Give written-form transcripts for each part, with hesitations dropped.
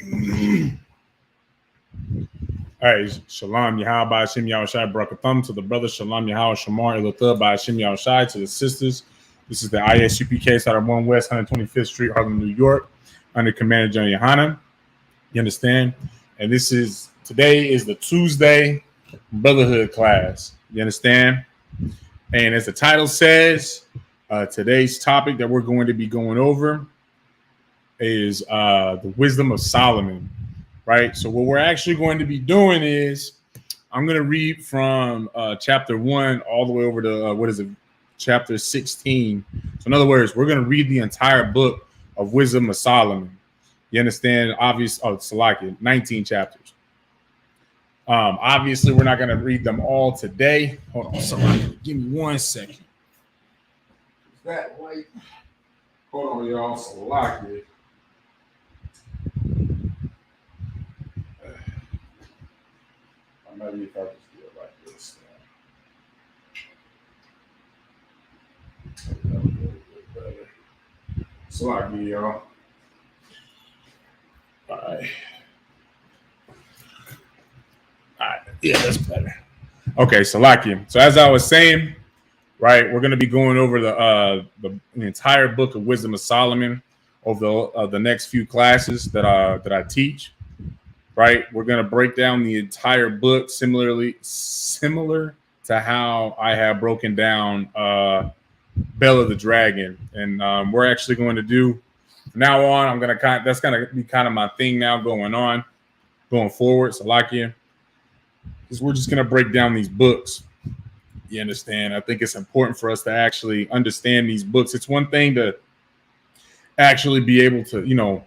All right, Shalom Yahal by Hashem Yahushai Barakathum to the brother, Shalom Yahal Shamar Ilathah by Hashem Yahushai to the sisters. This is the ISUPK side of 1 West 125th Street, Harlem, New York, under Commander General Yohanan. You understand? And today is the Tuesday Brotherhood class. You understand? And as the title says, today's topic that we're going to be going over is the wisdom of Solomon. Right. So what we're actually going to be doing is I'm going to read from chapter 1 all the way over to chapter 16. So in other words, we're going to read the entire book of Wisdom of Solomon. You understand? Salaki, 19 chapters. Obviously, we're not going to read them all today. Hold on, Salaki, give me 1 second. Is that white? Hold on, y'all. Salaki. Maybe if I just do it like this. So I give y'all. All right. Yeah, that's better. Okay, Salakia. So as I was saying, right, we're going to be going over the entire book of Wisdom of Solomon over the next few classes that I teach. Right, we're going to break down the entire book similar to how I have broken down Bella the Dragon, and we're actually going to do from now on. That's going to be kind of my thing now going forward. Salakia, because we're just going to break down these books. You understand? I think it's important for us to actually understand these books. It's one thing to actually be able to,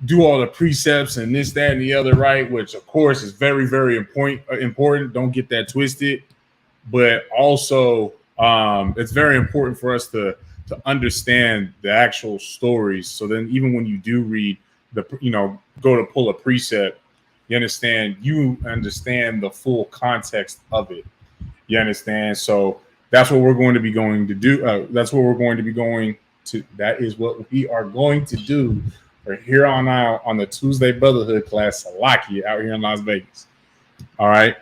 do all the precepts and this, that, and the other, right? Which, of course, is very, very important. Don't get that twisted. But also, it's very important for us to understand the actual stories. So then even when you do read go to pull a precept, you understand the full context of it. You understand? So that's what we're going to be going to do. That is what we are going to do here on out on the Tuesday Brotherhood class, Salaki, out here in Las Vegas. All right.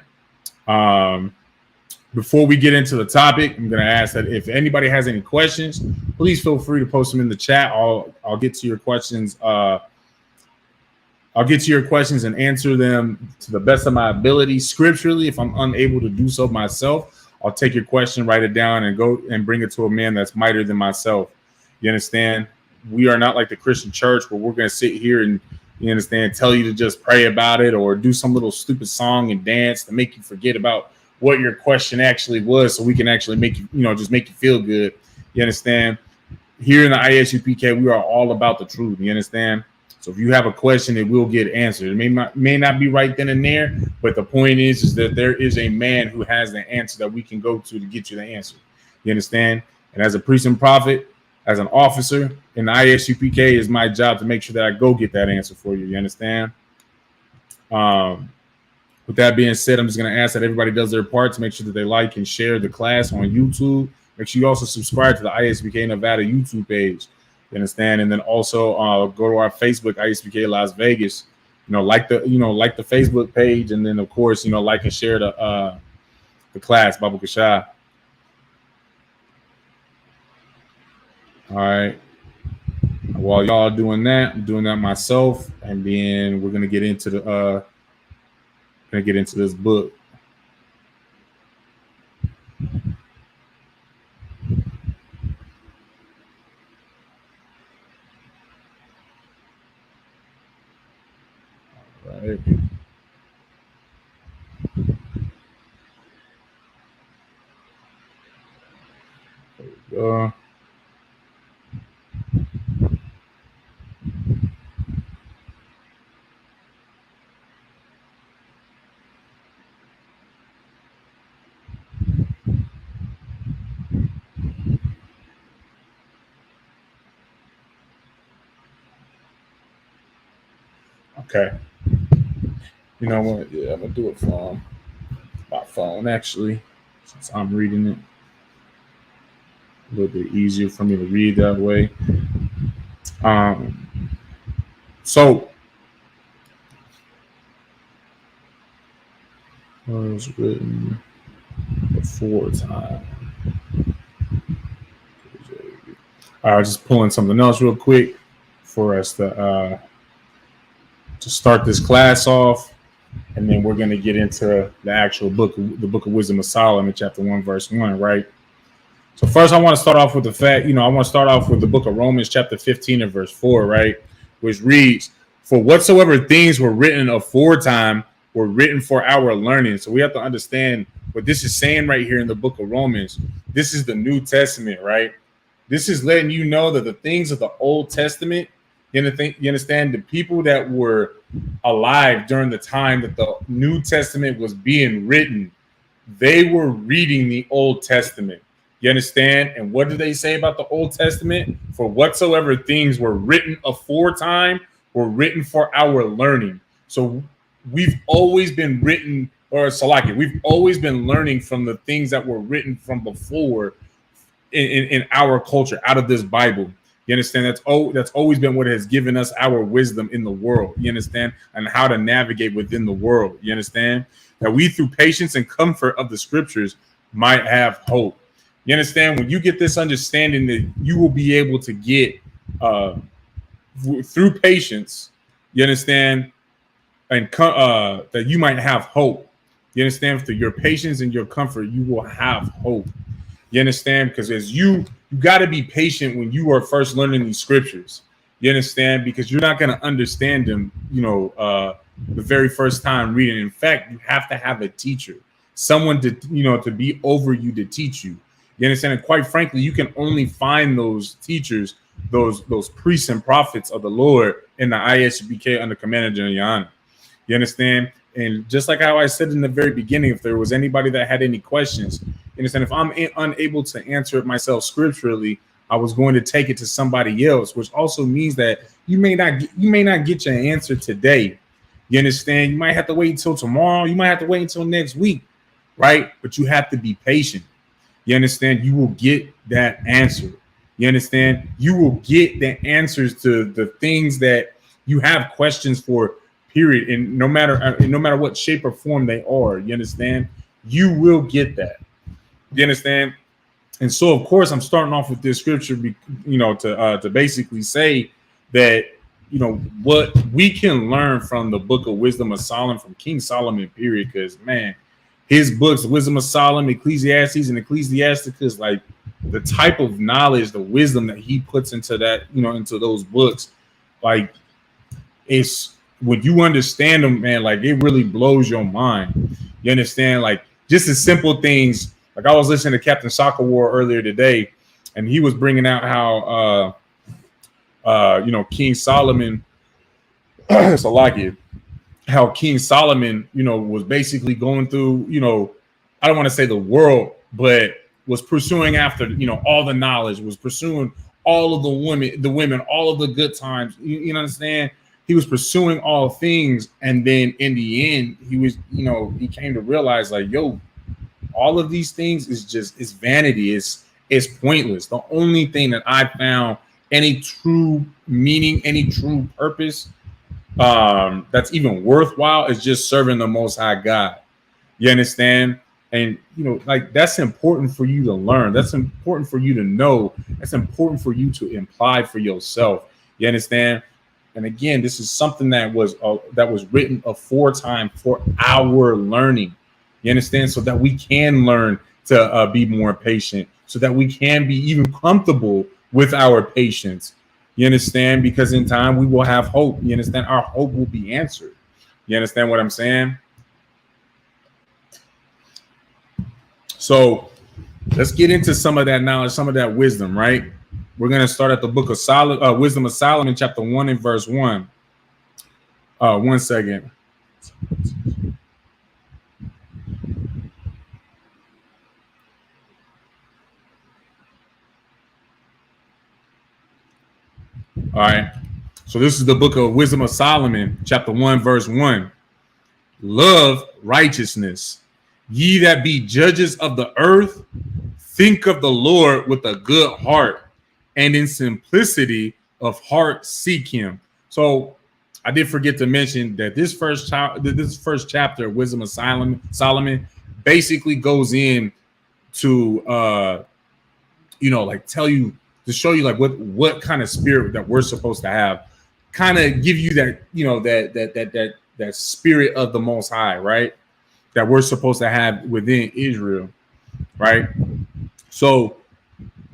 Before we get into the topic, I'm going to ask that if anybody has any questions, please feel free to post them in the chat. I'll get to your questions. I'll get to your questions and answer them to the best of my ability scripturally. If I'm unable to do so myself, I'll take your question, write it down, and go and bring it to a man that's mightier than myself. You understand? We are not like the Christian church where we're going to sit here and, you understand, tell you to just pray about it or do some little stupid song and dance to make you forget about what your question actually was so we can actually make you, just make you feel good. You understand? Here in the ISUPK, we are all about the truth. You understand? So if you have a question, it will get answered. It may not be right then and there, but the point is that there is a man who has the answer that we can go to get you the answer. You understand? And as a priest and prophet, as an officer in the ISUPK, is my job to make sure that I go get that answer for you. You understand? With that being said, I'm just going to ask that everybody does their part to make sure that they like and share the class on YouTube. Make sure you also subscribe to the ISUPK Nevada YouTube page. You understand? And then also go to our Facebook, ISUPK Las Vegas. Like the Facebook page, and then of course, like and share the class, Babu Kasha. All right. While y'all doing that, I'm doing that myself, and then we're gonna get into this book. All right. There we go. Okay. You know what? Yeah, I'm gonna do it from my phone actually, since I'm reading it. A little bit easier for me to read that way. So was written before time. All right, just pulling something else real quick for us to start this class off, and then we're going to get into the actual book, the Book of Wisdom of Solomon, chapter 1, verse 1, right? So first, I want to start off with the fact, I want to start off with the book of Romans, chapter 15 and verse 4, right? Which reads, "For whatsoever things were written aforetime were written for our learning." So we have to understand what this is saying right here in the book of Romans. This is the New Testament, right? This is letting you know that the things of the Old Testament, you understand, the people that were alive during the time that the New Testament was being written, they were reading the Old Testament. You understand? And what do they say about the Old Testament? For whatsoever things were written aforetime were written for our learning. So we've always been written, or Salaki, we've always been learning from the things that were written from before in our culture, out of this Bible. You understand? That's always been what has given us our wisdom in the world. You understand? And how to navigate within the world. You understand? That we, through patience and comfort of the scriptures, might have hope. You understand? When you get this understanding that you will be able to get through patience, you understand, and that you might have hope. You understand? Through your patience and your comfort, you will have hope. You understand? Because as you got to be patient when you are first learning these scriptures. You understand? Because you're not going to understand them, the very first time reading. In fact, you have to have a teacher, someone to, to be over you, to teach you. You understand? And quite frankly, you can only find those teachers, those priests and prophets of the Lord in the ISUPK under Commander General Yana. You understand? And just like how I said in the very beginning, if there was anybody that had any questions, you understand, if I'm unable to answer it myself scripturally, I was going to take it to somebody else, which also means that you may not get your answer today. You understand? You might have to wait until tomorrow. You might have to wait until next week, right? But you have to be patient. You understand? You will get that answer. You understand? You will get the answers to the things that you have questions for, period. And no matter what shape or form they are, you understand? You will get that. You understand? And so, of course, I'm starting off with this scripture, to basically say that, what we can learn from the book of Wisdom of Solomon, from King Solomon, period. Because, man, his books, Wisdom of Solomon, Ecclesiastes, and Ecclesiasticus, like the type of knowledge, the wisdom that he puts into that, into those books, like, it's, when you understand them, man, like it really blows your mind. You understand? Like just the simple things. Like I was listening to Captain Soccer War earlier today, and he was bringing out how, King Solomon, so like it, how King Solomon, was basically going through, I don't want to say the world, but was pursuing after, all the knowledge, was pursuing all of the women, all of the good times. You understand? He was pursuing all things, and then in the end, he was, he came to realize, like, yo, all of these things is vanity. It's pointless. The only thing that I found any true meaning, any true purpose, that's even worthwhile is just serving the Most High God. You understand? And like that's important for you to learn. That's important for you to know. That's important for you to imply for yourself. You understand? And again, this is something that was written aforetime for our learning. You understand? So that we can learn to be more patient, so that we can be even comfortable with our patience. You understand? Because in time we will have hope. You understand? Our hope will be answered. You understand what I'm saying? So let's get into some of that knowledge, some of that wisdom, right? We're going to start at the book of Wisdom of Solomon, chapter 1 and verse 1. 1 second. All right. So this is the book of Wisdom of Solomon, chapter 1, verse 1. Love righteousness. Ye that be judges of the earth, think of the Lord with a good heart, and in simplicity of heart seek him. So I did forget to mention that this first chapter of Wisdom of Solomon basically goes in to like tell you, to show you like what kind of spirit that we're supposed to have, kind of give you that, that spirit of the Most High, right? That we're supposed to have within Israel, right? So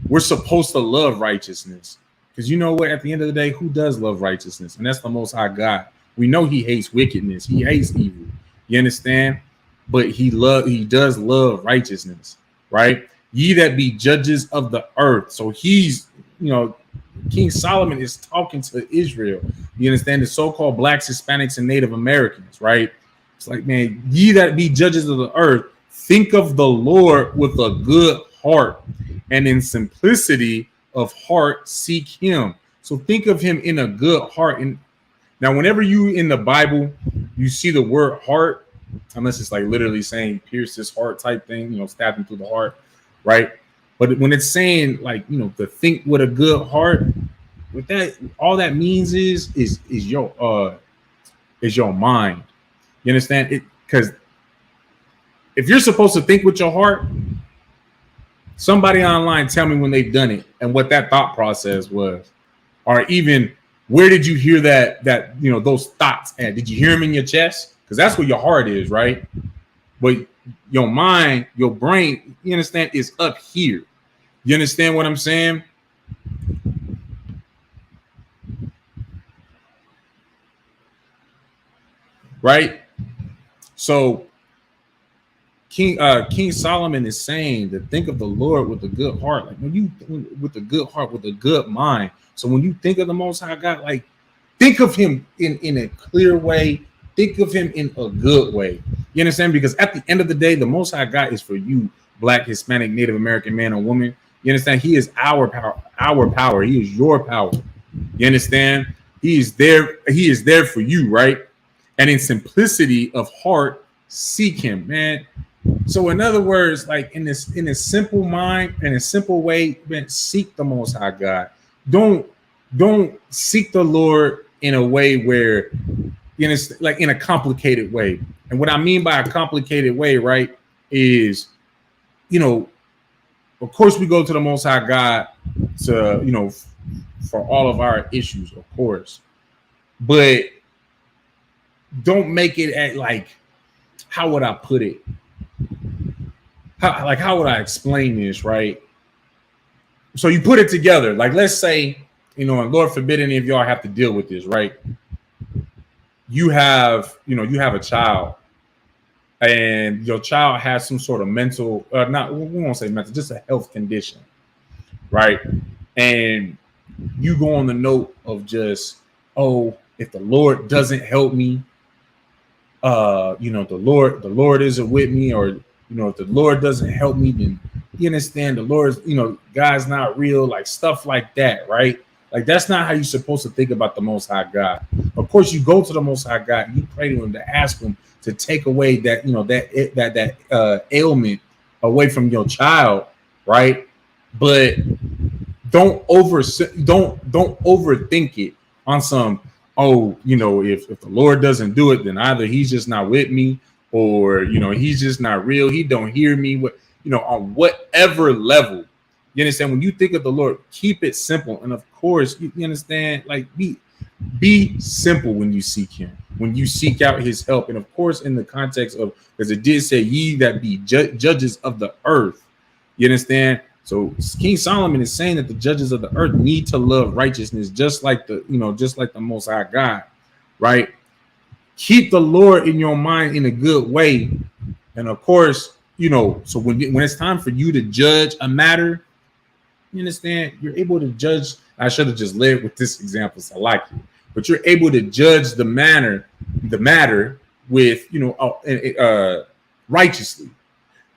we're supposed to love righteousness, because you know what? At the end of the day, who does love righteousness? And that's the Most High God. We know He hates wickedness. He hates evil. You understand? But He does love righteousness, right? Ye that be judges of the earth. So he's, King Solomon is talking to Israel. You understand? The so-called blacks, Hispanics, and Native Americans, right? It's like, man, ye that be judges of the earth, think of the Lord with a good heart, and in simplicity of heart seek Him. So think of Him in a good heart. And now, whenever you in the Bible, you see the word heart, unless it's like literally saying pierce his heart type thing, stab him through the heart, right? But when it's saying like, to think with a good heart, with that, all that means is your mind. You understand it? Because if you're supposed to think with your heart, somebody online tell me when they've done it and what that thought process was, or even where did you hear that those thoughts at? Did you hear them in your chest? Because that's where your heart is, right? But your mind, your brain, you understand, is up here. You understand what I'm saying? Right? So King Solomon is saying to think of the Lord with a good heart, like with a good heart, with a good mind. So when you think of the Most High God, like think of Him in a clear way. Think of Him in a good way. You understand? Because at the end of the day, the Most High God is for you, Black, Hispanic, Native American man or woman. You understand? He is our power. Our power. He is your power. You understand? He is there. He is there for you, right? And in simplicity of heart, seek Him, man. So in other words, like in a simple mind, in a simple way, man, seek the Most High God. Don't seek the Lord in a way where, like in a complicated way. And what I mean by a complicated way, right, is, of course we go to the Most High God to, for all of our issues, of course, but don't make it at like, how would I put it? How would I explain this, right? So you put it together. Like, let's say, and Lord forbid any of y'all have to deal with this, right? You have a child, and your child has some sort of mental, we won't say mental, just a health condition, right? And you go on the note of just, oh, if the Lord doesn't help me, the Lord isn't with me, or if the Lord doesn't help me, then you understand the Lord's, God's not real, like stuff like that, right? Like that's not how you're supposed to think about the Most High God. Of course, you go to the Most High God and you pray to Him to ask Him to take away that, that ailment away from your child, right? But don't overthink it on some, oh, if the Lord doesn't do it, then either He's just not with me, or He's just not real. He don't hear me. On whatever level, you understand. When you think of the Lord, keep it simple, and of course, you understand. Like be simple when you seek Him, when you seek out His help, and of course, in the context of, because it did say, "Ye that be judges of the earth." You understand. So King Solomon is saying that the judges of the earth need to love righteousness, just like the Most High God, right? Keep the Lord in your mind in a good way, and of course, so when it's time for you to judge a matter, you understand, you're able to judge. I should have just led with this example, so I like it, but you're able to judge the matter with righteously.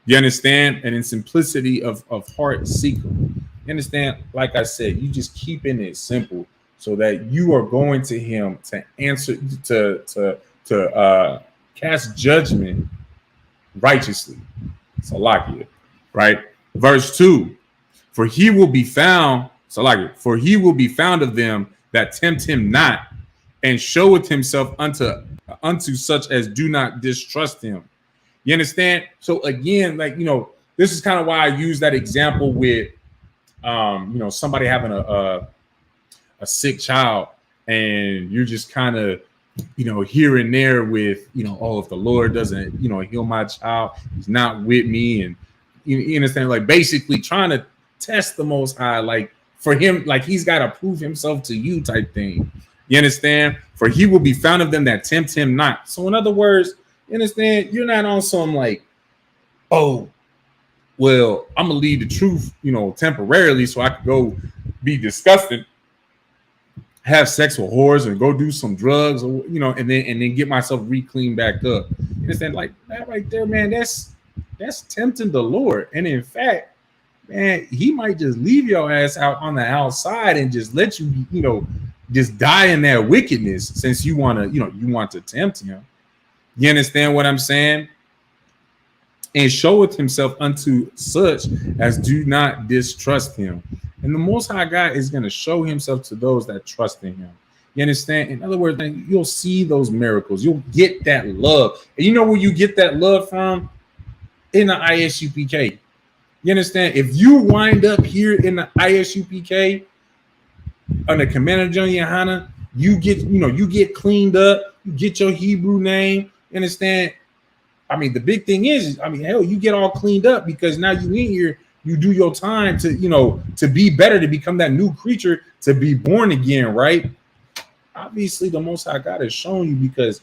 You understand? And in simplicity of heart seek Him. You understand? Like I said, you just keeping it simple so that you are going to Him to answer, to cast judgment righteously. Salakia, right? Verse 2. For he will be found of them that tempt Him not, and showeth himself unto such as do not distrust him. You understand? So again, like, this is kind of why I use that example with somebody having a sick child, and you're just kind of here and there with oh, if the Lord doesn't heal my child, he's not with me. And you understand, like, basically trying to test the Most High, like, for him, like, he's got to prove himself to you type thing. You understand? For he will be found of them that tempt him not. So in other words, you understand, you're not on some like, oh, well, I'm gonna leave the truth temporarily so I could go be disgusted, have sex with whores, and go do some drugs, or and then get myself re-cleaned back up. You understand? Like that right there, man, that's tempting the Lord. And in fact, man, he might just leave your ass out on the outside and just let you just die in that wickedness, since you want to tempt him. You understand what I'm saying? And showeth himself unto such as do not distrust him. And the Most High God is going to show himself to those that trust in him. You understand? In other words, you'll see those miracles. You'll get that love. And you know where you get that love from? In the ISUPK. You understand? If you wind up here in the ISUPK under Commander John Yohana, you get cleaned up, you get your Hebrew name. You understand? I mean, the big thing is, hell, you get all cleaned up because now you in here, you do your time to be better, to become that new creature, to be born again, right? Obviously, the Most High God has shown you, because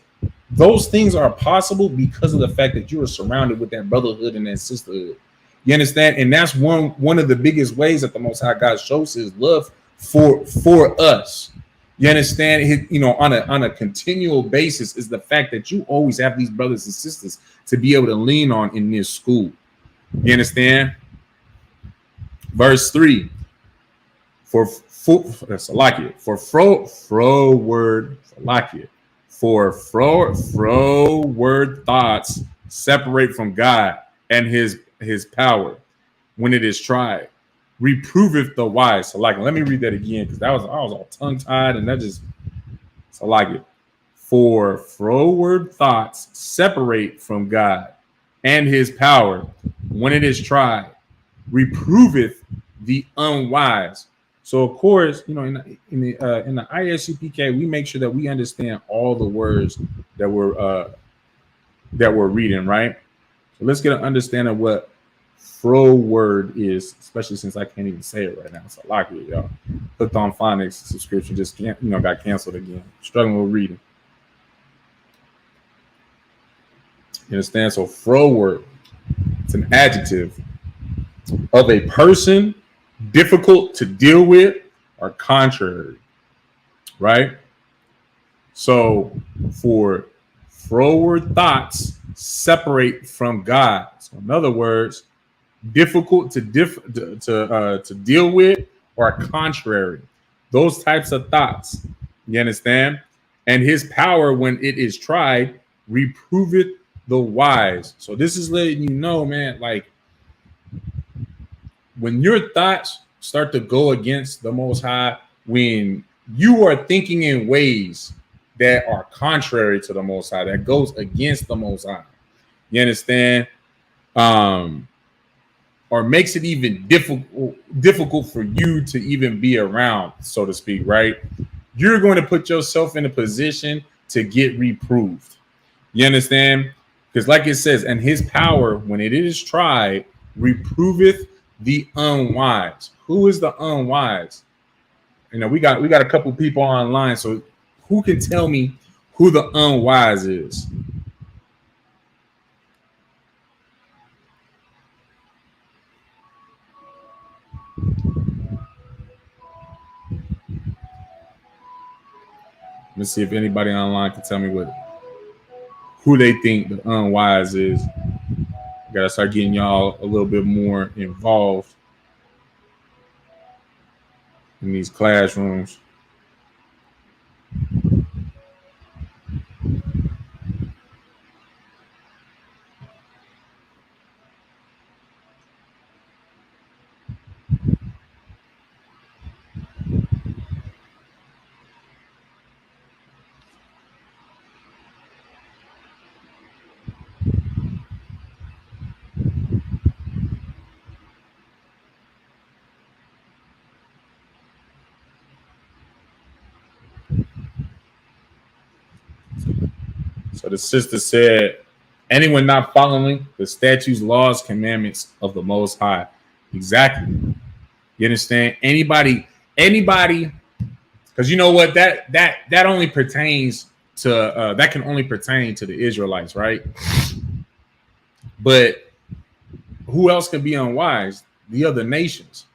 those things are possible because of the fact that you are surrounded with that brotherhood and that sisterhood. You understand? And that's one of the biggest ways that the Most High God shows his love for us. You understand? On a continual basis is the fact that you always have these brothers and sisters to be able to lean on in this school. You understand? Verse 3. For froward thoughts separate from God and his power when it is tried. Reproveth the wise. Let me read that again, because I was all tongue tied, and that just for froward thoughts separate from God and his power when it is tried. Reproveth the unwise. So of course, in the ISUPK, we make sure that we understand all the words that we're reading, right? So let's get an understanding of what froward is, especially since I can't even say it right now. So like it, y'all. Hooked on Phonics subscription just got canceled again. Struggling with reading. You understand? So froward, it's an adjective of a person difficult to deal with or contrary, right? So for froward thoughts separate from God. So in other words, difficult to deal with or contrary. Those types of thoughts. You understand? And his power, when it is tried, reproveth the wise. So this is letting you know, man, like, when your thoughts start to go against the Most High, when you are thinking in ways that are contrary to the Most High, that goes against the Most High, you understand? Or makes it even difficult for you to even be around, so to speak, right? You're going to put yourself in a position to get reproved. You understand? Because like it says, and his power, when it is tried, reproveth the unwise. Who is the unwise? We got a couple people online, so who can tell me who the unwise is? Let's see if anybody online can tell me who they think the unwise is. Gotta start getting y'all a little bit more involved in these classrooms. So the sister said, anyone not following the statutes, laws, commandments of the Most High. Exactly. You understand? Anybody, because you know what, that only pertains to that can only pertain to the Israelites, right? But who else can be unwise? The other nations.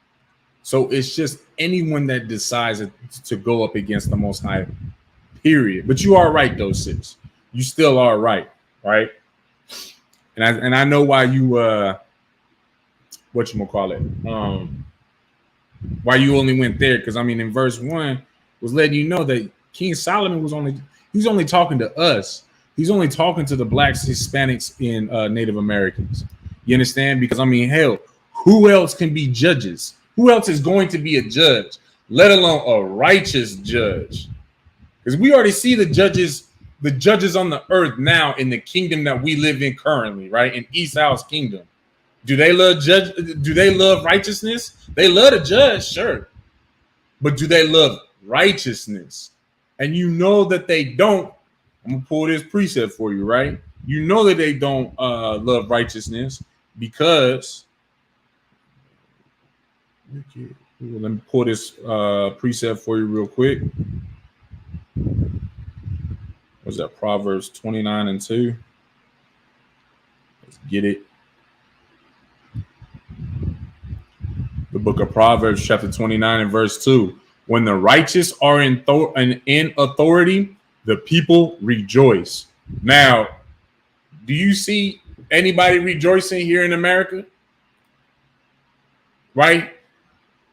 So it's just anyone that decides to go up against the Most High, period. But you are right, though, sis. You still are right, right? And I know why you why you only went there, because I mean in verse 1 was letting you know that King Solomon was only talking to us. He's only talking to the blacks, Hispanics, and Native Americans. You understand? Because I mean, hell, who else can be judges? Who else is going to be a judge, let alone a righteous judge? Because we already see the judges on the earth now in the kingdom that we live in currently, right? In Esau's kingdom. Do they love judge? Do they love righteousness? They love to judge, sure. But do they love righteousness? And you know that they don't. I'm gonna pull this precept for you, right? You know that they don't love righteousness because let me pull this precept for you real quick. What's that? Proverbs 29:2. Let's get it. The book of Proverbs, chapter 29 and verse 2. When the righteous are in authority, the people rejoice. Now, do you see anybody rejoicing here in America? Right?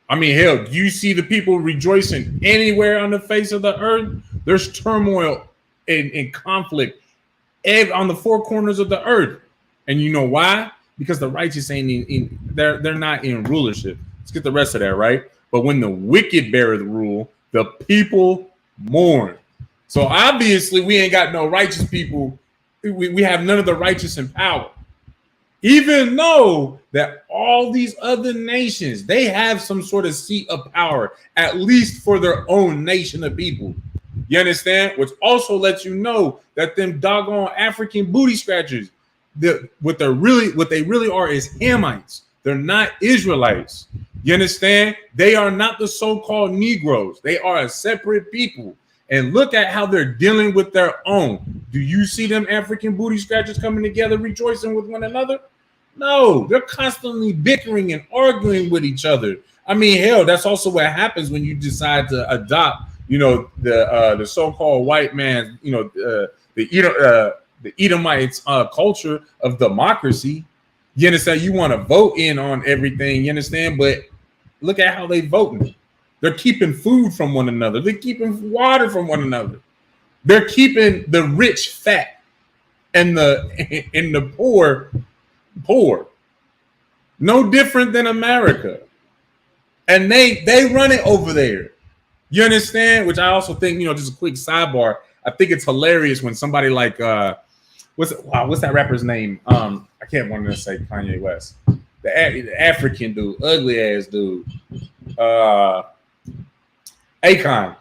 I mean, hell, do you see the people rejoicing anywhere on the face of the earth? There's turmoil and conflict on the four corners of the earth. And you know why? Because the righteous ain't they're not in rulership. Let's get the rest of that, right? But when the wicked bear the rule, the people mourn. So obviously we ain't got no righteous people. We have none of the righteous in power. Even though that all these other nations, they have some sort of seat of power, at least for their own nation of people. You understand? Which also lets you know that them doggone African booty scratchers, what they really are is Hamites. They're not Israelites. You understand? They are not the so-called Negroes. They are a separate people. And look at how they're dealing with their own. Do you see them African booty scratchers coming together, rejoicing with one another? No, they're constantly bickering and arguing with each other. I mean, hell, that's also what happens when you decide to adopt, the so-called white man, the Edomites culture of democracy. You understand? You want to vote in on everything, you understand? But look at how they voting. They're keeping food from one another. They're keeping water from one another. They're keeping the rich fat and the poor. No different than America. And they run it over there. You understand? Which I also think, just a quick sidebar. I think it's hilarious when somebody like what's that rapper's name? I can't want to say Kanye West. The African dude, ugly ass dude. Akon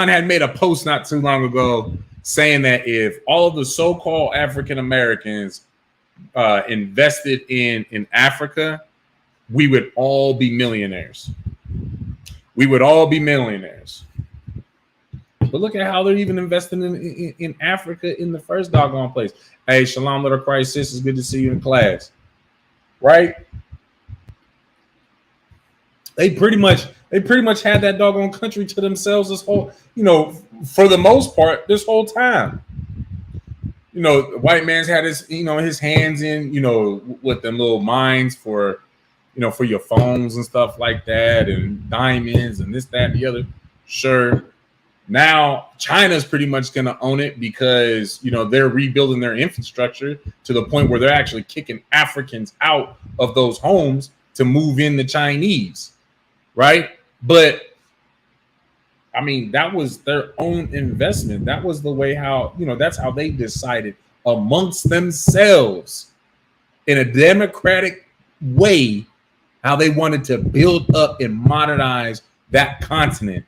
had made a post not too long ago saying that if all of the so-called African Americans invested in Africa, we would all be millionaires. We would all be millionaires. But look at how they're even investing in Africa in the first doggone place. Hey, shalom, little Christ, sis. It's good to see you in class. Right? They pretty much had that doggone country to themselves this whole, for the most part, this whole time. The white man's had his hands in, with them little mines for your phones and stuff like that, and diamonds and this, that, and the other. Sure. Now China's pretty much going to own it because, they're rebuilding their infrastructure to the point where they're actually kicking Africans out of those homes to move in the Chinese. Right. But I mean, that was their own investment. That was the way that's how they decided amongst themselves in a democratic way how they wanted to build up and modernize that continent.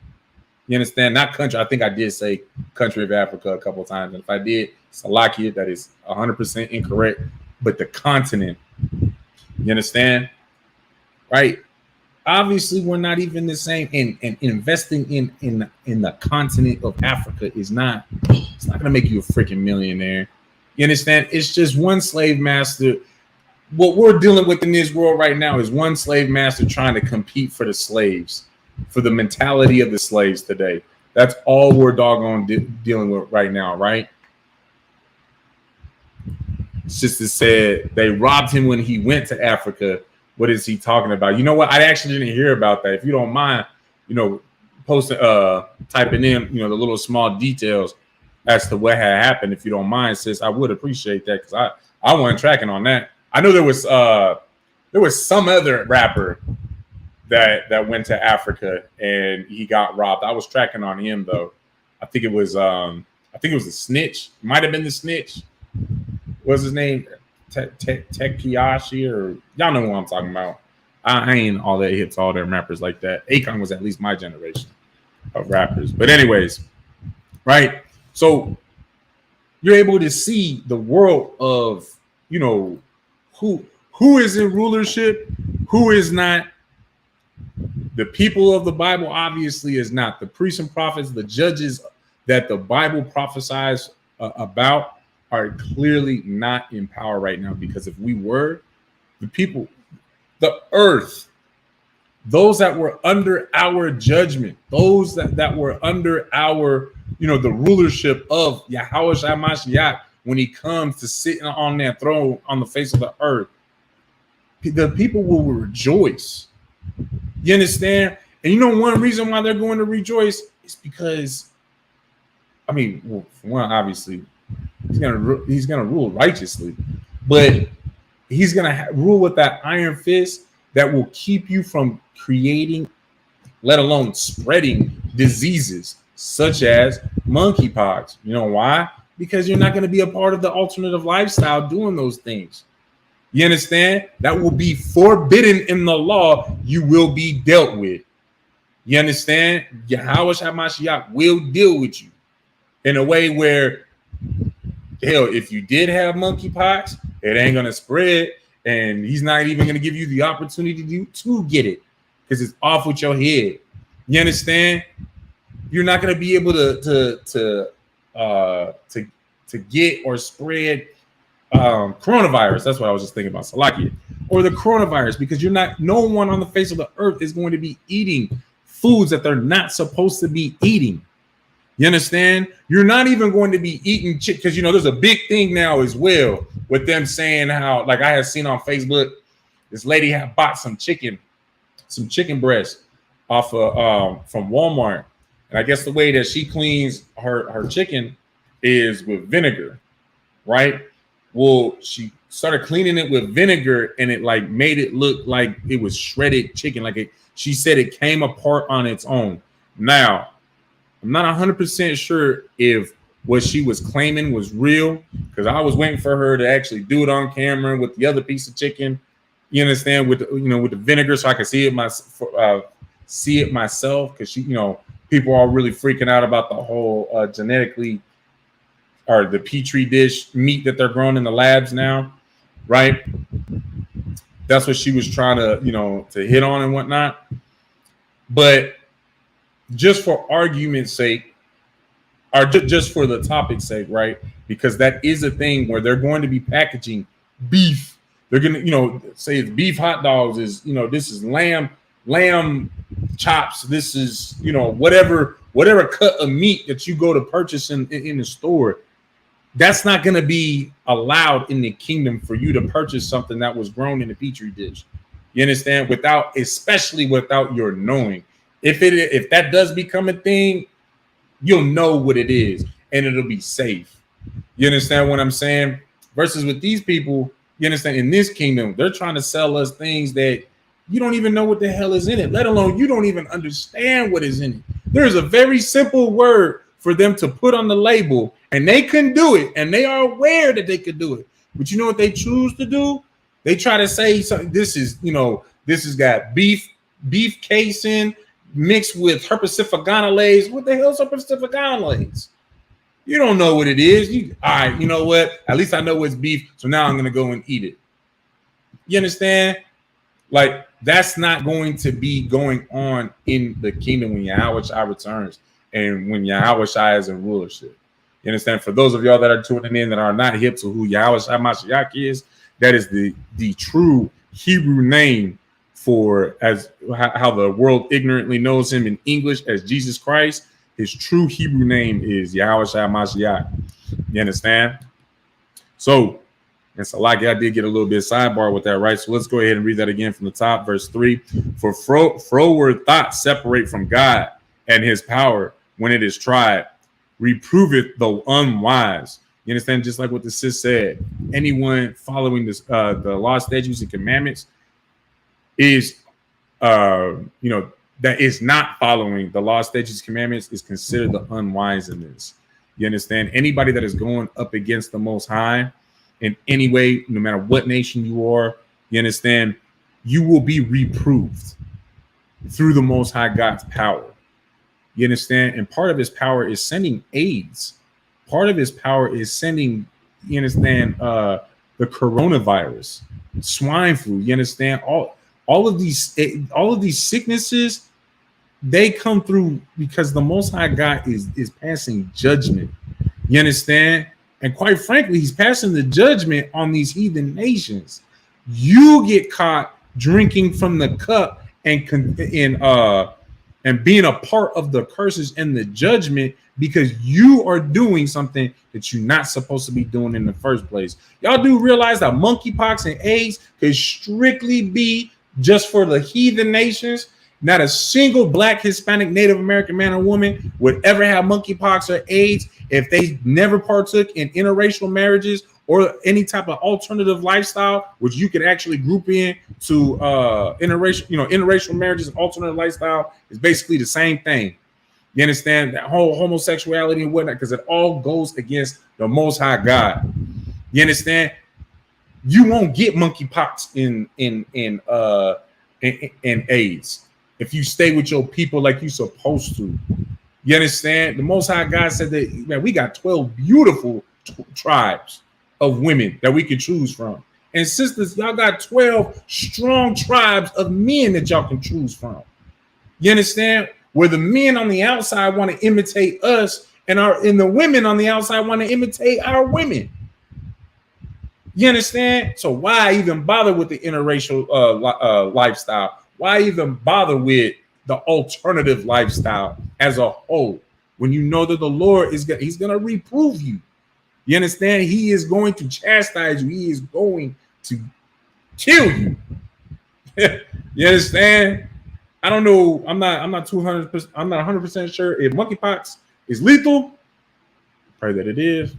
You understand? Not country. I think I did say country of Africa a couple of times. And if I did, Salakia, that is 100% incorrect. But the continent, you understand? Right? Obviously, we're not even the same. And investing in the continent of Africa is not, it's not gonna make you a freaking millionaire. You understand? It's just one slave master. What we're dealing with in this world right now is one slave master trying to compete for the slaves, for the mentality of the slaves today. That's all we're doggone dealing with right now, right? Sister said they robbed him when he went to Africa. What is he talking about? You know what? I actually didn't hear about that. If you don't mind, posting, typing in, the little small details as to what had happened. If you don't mind, sis, I would appreciate that because I wasn't tracking on that. I know there was some other rapper that went to Africa and he got robbed. I was tracking on him though. I think it was the Snitch. Might have been the Snitch. What's his name? Tekiyashi, or y'all know who I'm talking about. I ain't all that hip to all them rappers like that. Akon was at least my generation of rappers. But anyways, right? So you're able to see the world of, who is in rulership, who is not. The people of the Bible obviously is not. The priests and prophets, the judges that the Bible prophesies about are clearly not in power right now, because if we were, the people, the earth, those that were under our judgment, those that were under our, the rulership of Yahweh Mashiach, when he comes to sit on that throne on the face of the earth, the people will rejoice. You understand? And one reason why they're going to rejoice is because, for one, obviously, he's gonna rule righteously, but he's gonna rule with that iron fist that will keep you from creating, let alone spreading, diseases such as monkeypox. You know why? Because you're not going to be a part of the alternative lifestyle doing those things. You understand? That will be forbidden in the law. You will be dealt with. You understand? Yahweh HaMashiach will deal with you in a way where, hell, if you did have monkeypox, it ain't going to spread, and he's not even going to give you the opportunity to get it because it's off with your head. You understand? You're not going to be able to get or spread coronavirus. That's what I was just thinking about, Salakia, or the coronavirus, because no one on the face of the earth is going to be eating foods that they're not supposed to be eating. You understand? You're not even going to be eating chicken, because there's a big thing now as well with them saying how, like I had seen on Facebook, this lady had bought some chicken breast off of from Walmart, and I guess the way that she cleans her chicken is with vinegar, right? Well, she started cleaning it with vinegar, and it like made it look like it was shredded chicken. She said it came apart on its own. Now, I'm not 100% sure if what she was claiming was real, because I was waiting for her to actually do it on camera with the other piece of chicken. You understand, with the vinegar, so I could see it myself, because people are really freaking out about the whole genetically, or the petri dish meat that they're growing in the labs now, right? That's what she was trying to to hit on and whatnot. But just for argument's sake, or just for the topic's sake, right? Because that is a thing where they're going to be packaging beef. They're going to, say it's beef hot dogs, is, this is lamb chops. This is, whatever cut of meat that you go to purchase in the store. That's not going to be allowed in the kingdom for you to purchase something that was grown in a petri dish. You understand? Especially without your knowing. If that does become a thing, you'll know what it is, and it'll be safe. You understand what I'm saying? Versus with these people, you understand, in this kingdom, they're trying to sell us things that you don't even know what the hell is in it, let alone you don't even understand what is in it. There's a very simple word for them to put on the label, and they can do it, and they are aware that they could do it. But you know what they choose to do? They try to say something. This has got beef casein mixed with herpesifagonolase. What the hell is herpesifagonolase? You don't know what it is. All right, you know what? At least I know it's beef, so now I'm going to go and eat it. You understand? Like, that's not going to be going on in the kingdom when Yahweh Shai returns and when Yahweh Shai is in rulership. You understand? For those of y'all that are tuning in that are not hip to who Yahweh Shai Mashiach is, that is the true Hebrew name for as how the world ignorantly knows him in English as Jesus Christ. His true Hebrew name is Yahweh Shai Mashiach. You understand? So, and so like I did get a little bit sidebar with that, right? So let's go ahead and read that again from the top, verse 3. For froward thoughts separate from God and his power when it is tried. Reproveth the unwise. You understand? Just like what the sis said, anyone following this the law, statutes, and commandments is that is not following the law, statutes, commandments is considered the unwise in this. You understand? Anybody that is going up against the Most High in any way, no matter what nation you are, you understand, you will be reproved through the Most High God's power. You understand? And part of his power is sending AIDS. Part of his power is sending, you understand, the coronavirus, swine flu. You understand? All of these sicknesses, they come through because the Most High God is passing judgment. You understand? And quite frankly, he's passing the judgment on these heathen nations. You get caught drinking from the cup and being a part of the curses and the judgment because you are doing something that you're not supposed to be doing in the first place. Y'all do realize that monkeypox and AIDS could strictly be just for the heathen nations. Not a single Black, Hispanic, Native American man or woman would ever have monkeypox or AIDS if they never partook in interracial marriages or any type of alternative lifestyle, which you could actually group in to interracial marriages and alternative lifestyle is basically the same thing. You understand? That whole homosexuality and whatnot, because it all goes against the Most High God. You understand? You won't get monkeypox in AIDS if you stay with your people like you're supposed to. You understand? The Most High God said that, man, we got 12 beautiful tribes of women that we can choose from. And sisters, y'all got 12 strong tribes of men that y'all can choose from. You understand? Where the men on the outside want to imitate us, and the women on the outside want to imitate our women. You understand? So why even bother with the interracial lifestyle? Why even bother with the alternative lifestyle as a whole when you know that the Lord he's going to reprove you? You understand? He is going to chastise you. He is going to kill you. You understand? I don't know. I'm not 200%. I'm not 100% sure if monkeypox is lethal. Pray that it is.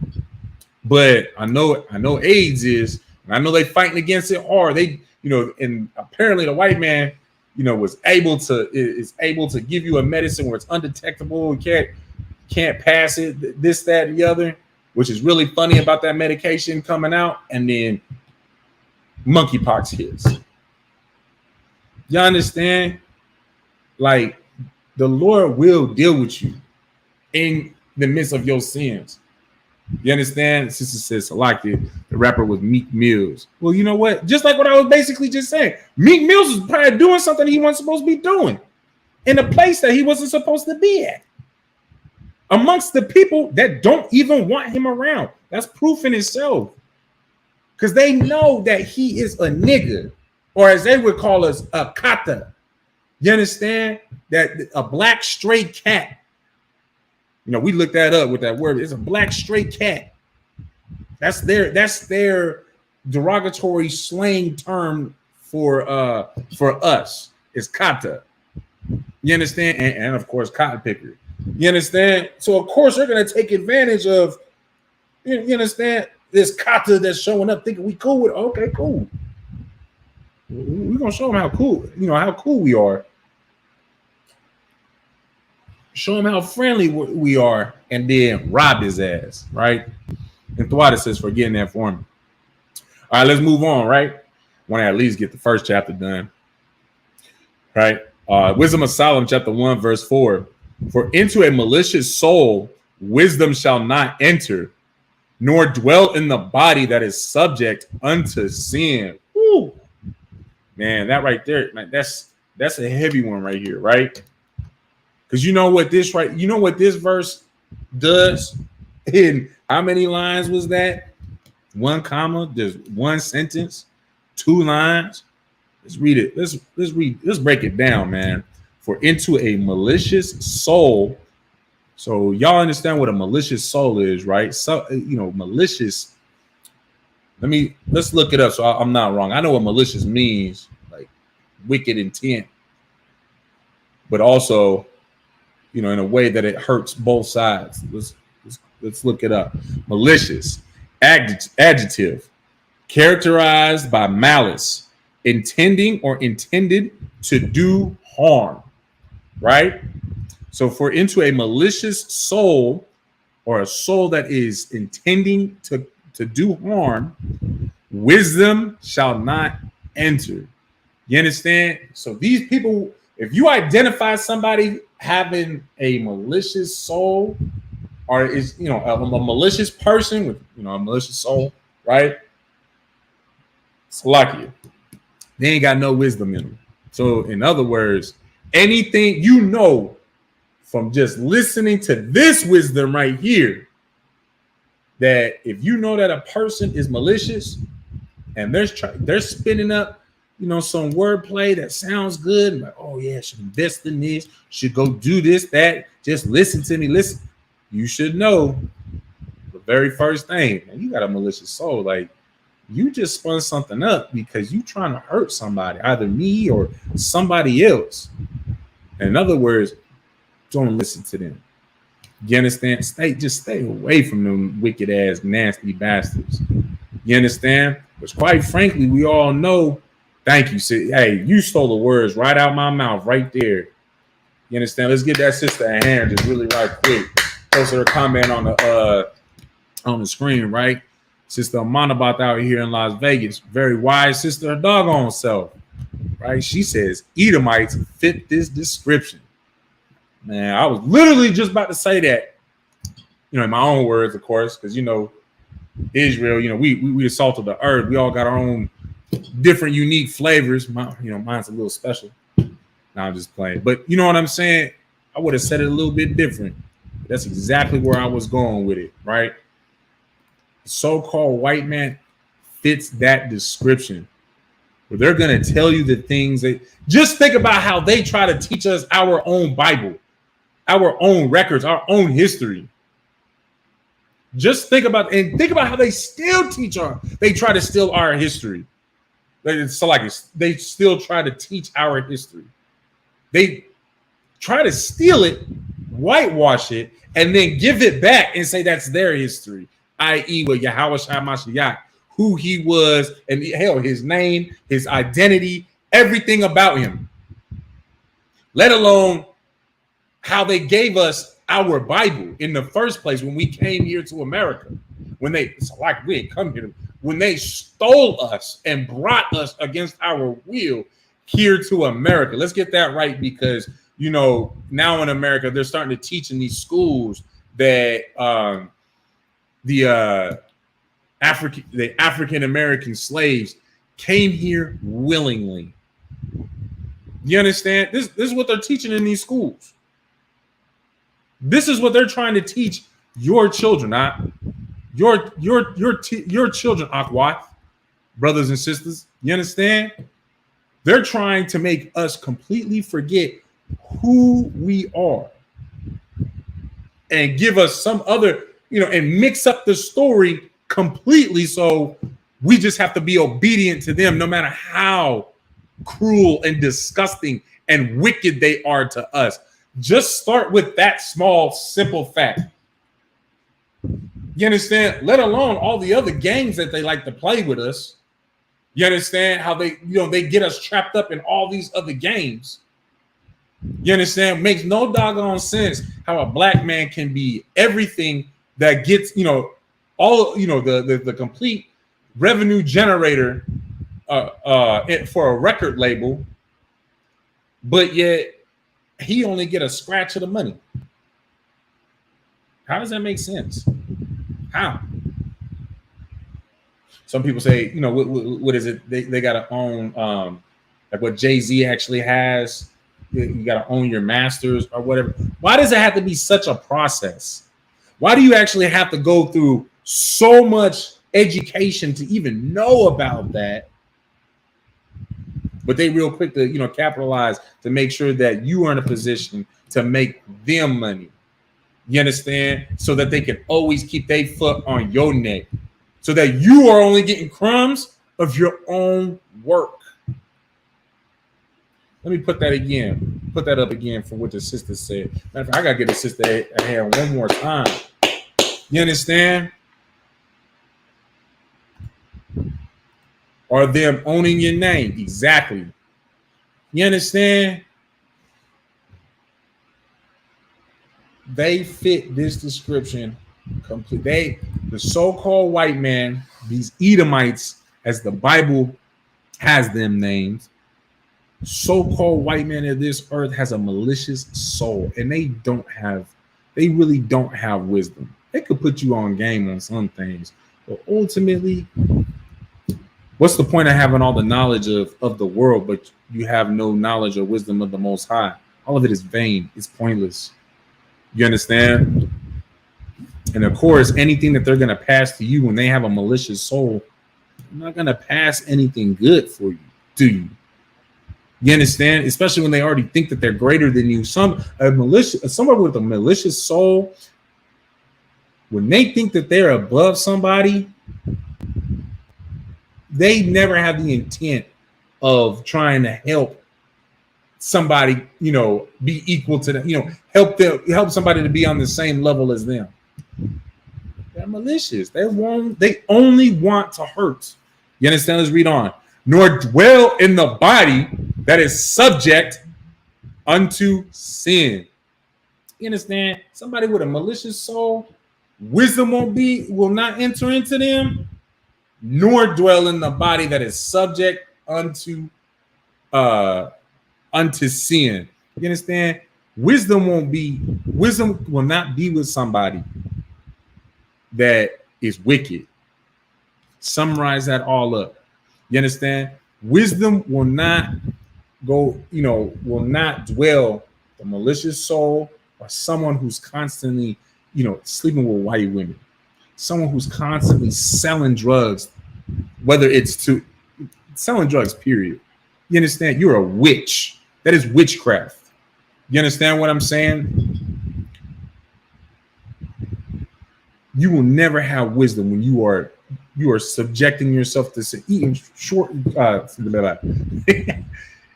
But I know AIDS is, and I know they fighting against it hard. They, and apparently the white man, is able to give you a medicine where it's undetectable, can't pass it, this, that, and the other, which is really funny about that medication coming out, and then monkeypox hits. You understand? Like, the Lord will deal with you in the midst of your sins. You understand? Sister says, Salakia, the rapper was Meek Mills. Well, you know what? Just like what I was basically just saying, Meek Mills was probably doing something he wasn't supposed to be doing in a place that he wasn't supposed to be at, amongst the people that don't even want him around. That's proof in itself, because they know that he is a nigga, or as they would call us, a kata. You understand? That a black straight cat. We looked that up with that word. It's a black straight cat. That's their derogatory slang term for us. It's kata. You understand? And of course, cotton picker. You understand? So of course they're gonna take advantage of. You understand? This kata that's showing up, thinking we cool with. Okay, cool. We're gonna show them how cool. How cool we are. Show him how friendly we are, and then rob his ass, right? And Thwada says, for getting that for me. All right, let's move on, right? Want to at least get the first chapter done, right? Wisdom of Solomon, chapter 1, verse 4. For into a malicious soul wisdom shall not enter, nor dwell in the body that is subject unto sin. Woo. Man, that right there, man, that's a heavy one right here, right? Because you know what this verse does? In how many lines was that? 1 comma, there's 1 sentence, 2 lines. Let's read it. Let's break it down, man. For into a malicious soul. So y'all understand what a malicious soul is, right? So malicious. Let's look it up so I'm not wrong. I know what malicious means, like wicked intent, but also, in a way that it hurts both sides. Let's look it up. Malicious, adjective, characterized by malice, intending or intended to do harm, right? So for into a malicious soul, or a soul that is intending to do harm, wisdom shall not enter. You understand? So these people, if you identify somebody having a malicious soul, or is a malicious person with a malicious soul, right? It's lucky. They ain't got no wisdom in them. So in other words, anything from just listening to this wisdom right here, that if you know that a person is malicious and they're spinning up, some wordplay that sounds good, like, oh yeah, should invest in this, should go do this, that, just listen to me, listen. You should know the very first thing, man, you got a malicious soul. Like, you just spun something up because you trying to hurt somebody, either me or somebody else. In other words, don't listen to them. You understand? Stay away from them wicked ass, nasty bastards. You understand? Which, quite frankly, we all know. Thank you. Hey, you stole the words right out my mouth, right there. You understand? Let's give that sister a hand, just really right quick. Post her comment on the screen, right? Sister Amanabat out here in Las Vegas, very wise sister, her doggone self, right? She says Edomites fit this description. Man, I was literally just about to say that, in my own words, of course, because Israel, we assaulted the earth. We all got our own different, unique flavors. Mine's a little special. Now I'm just playing, but you know what I'm saying? I would have said it a little bit different. That's exactly where I was going with it, right? The so-called white man fits that description, where they're going to tell you the things that, just think about how they try to teach us our own Bible, our own records, our own history. Just think about how they still they try to steal our history. They still try to teach our history. They try to steal it, whitewash it, and then give it back and say that's their history, i.e. with Yahweh Shai Mashiach, who he was, and hell, his name, his identity, everything about him. Let alone how they gave us our Bible in the first place when we came here to America. We didn't come here. When they stole us and brought us against our will here to America. Let's get that right, because now in America they're starting to teach in these schools that the African American slaves came here willingly. You understand? This is what they're teaching in these schools. This is what they're trying to teach your children, your children, Akwat, brothers and sisters. You understand? They're trying to make us completely forget who we are and give us some other, and mix up the story completely. So we just have to be obedient to them, no matter how cruel and disgusting and wicked they are to us. Just start with that small, simple fact. You understand? Let alone all the other games that they like to play with us. You understand how they get us trapped up in all these other games. You understand? Makes no doggone sense how a black man can be everything that gets, all, the complete revenue generator for a record label, but yet he only get a scratch of the money. How does that make sense? How? Some people say, what is it? They got to own, like what Jay-Z actually has. You got to own your masters or whatever. Why does it have to be such a process? Why do you actually have to go through so much education to even know about that? But they real quick to, capitalize to make sure that you are in a position to make them money. You understand? So that they can always keep their foot on your neck. So that you are only getting crumbs of your own work. Let me put that again. Put that up again for what the sister said. Matter of fact, I gotta get the sister a hand one more time. You understand? Or them owning your name. Exactly. You understand? They fit this description completely. The so-called white man, these Edomites, as the Bible has them named, so-called white man of this earth has a malicious soul, and they really don't have wisdom. They could put you on game on some things, but ultimately, what's the point of having all the knowledge of the world, but you have no knowledge or wisdom of the Most High? All of it is vain. It's pointless. You understand? And of course, anything that they're going to pass to you when they have a malicious soul, they're not going to pass anything good for you, to you. You understand? Especially when they already think that they're greater than you. Someone with a malicious soul, when they think that they're above somebody, they never have the intent of trying to help somebody, be equal to them, help somebody to be on the same level as them. They're malicious. They only want to hurt. You understand? Let's read on. Nor dwell in the body that is subject unto sin. You understand? Somebody with a malicious soul, wisdom will not enter into them, nor dwell in the body that is subject unto sin. You understand? Wisdom will not be with somebody that is wicked. Summarize that all up. You understand? Wisdom will not will not dwell the malicious soul or someone who's constantly, sleeping with white women, someone who's constantly selling drugs, whether it's to selling drugs, period. You understand? You're a witch. That is witchcraft. You understand what I'm saying? You will never have wisdom when you are subjecting yourself to eating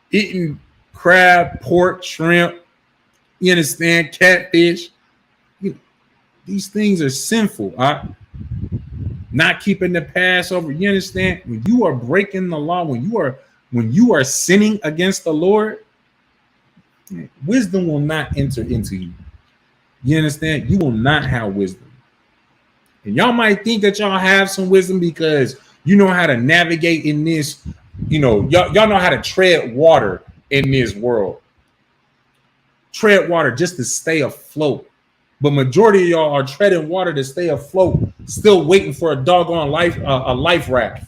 eating crab, pork, shrimp. You understand? Catfish. These things are sinful. Not keeping the Passover. You understand? When you are breaking the law, when you are sinning against the Lord, wisdom will not enter into you. You understand? You will not have wisdom. And y'all might think that y'all have some wisdom because you know how to navigate in this, y'all know how to tread water in this world. Tread water just to stay afloat. But majority of y'all are treading water to stay afloat, still waiting for a doggone life raft.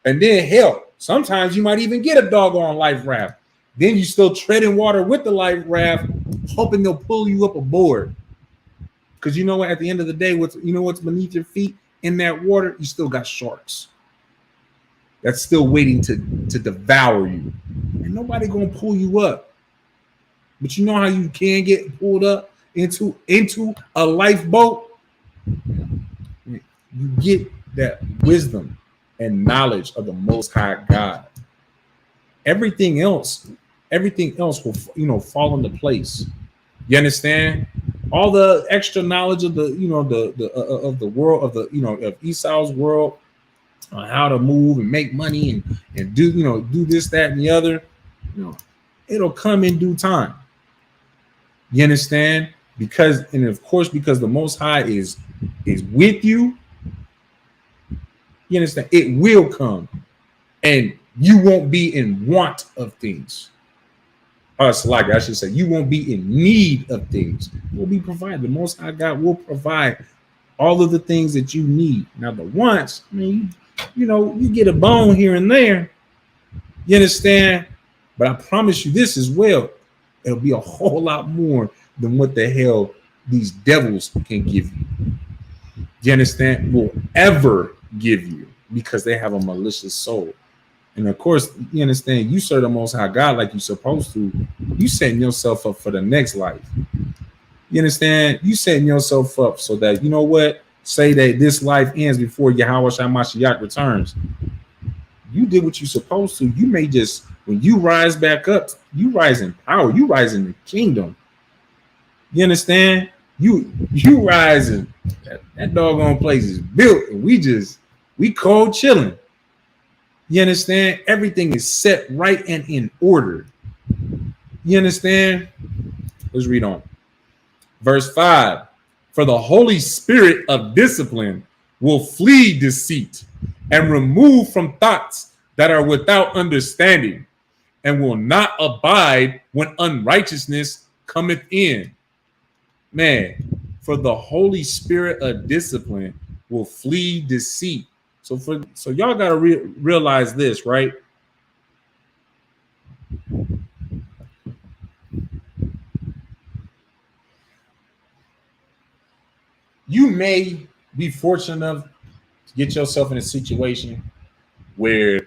And then hell, sometimes you might even get a doggone life raft. Then you still treading water with the life raft, hoping they'll pull you up aboard. Because you know what? At the end of the day, what's beneath your feet in that water? You still got sharks that's still waiting to devour you. And nobody gonna pull you up. But you know how you can get pulled up into a lifeboat? You get that wisdom and knowledge of the Most High God. Everything else will, fall into place. You understand? All the extra knowledge of the world of Esau's world on how to move and make money and do this, that, and the other. It'll come in due time. You understand? Because the Most High is with you. You understand? It will come, and you won't be in want of things. Like I should say, you won't be in need of things. Will be provided. The Most High God will provide all of the things that you need. Now, the wants, I mean, you get a bone here and there. You understand? But I promise you this as well. It'll be a whole lot more than what the hell these devils can give you. You understand? Will ever give you, because they have a malicious soul. And of course, you understand, you serve the Most High God like you're supposed to. You setting yourself up for the next life. You understand? You setting yourself up so that, you know what? Say that this life ends before Yahweh Mashiach returns. You did what you're supposed to. You may just, when you rise back up, you rise in power. You rise in the kingdom. You understand? You rise in that doggone place is built, and we cold chilling. You understand? Everything is set right and in order. You understand? Let's read on. Verse 5. For the Holy Spirit of discipline will flee deceit and remove from thoughts that are without understanding, and will not abide when unrighteousness cometh in. Man, for the Holy Spirit of discipline will flee deceit. So y'all got to realize this, right? You may be fortunate enough to get yourself in a situation where,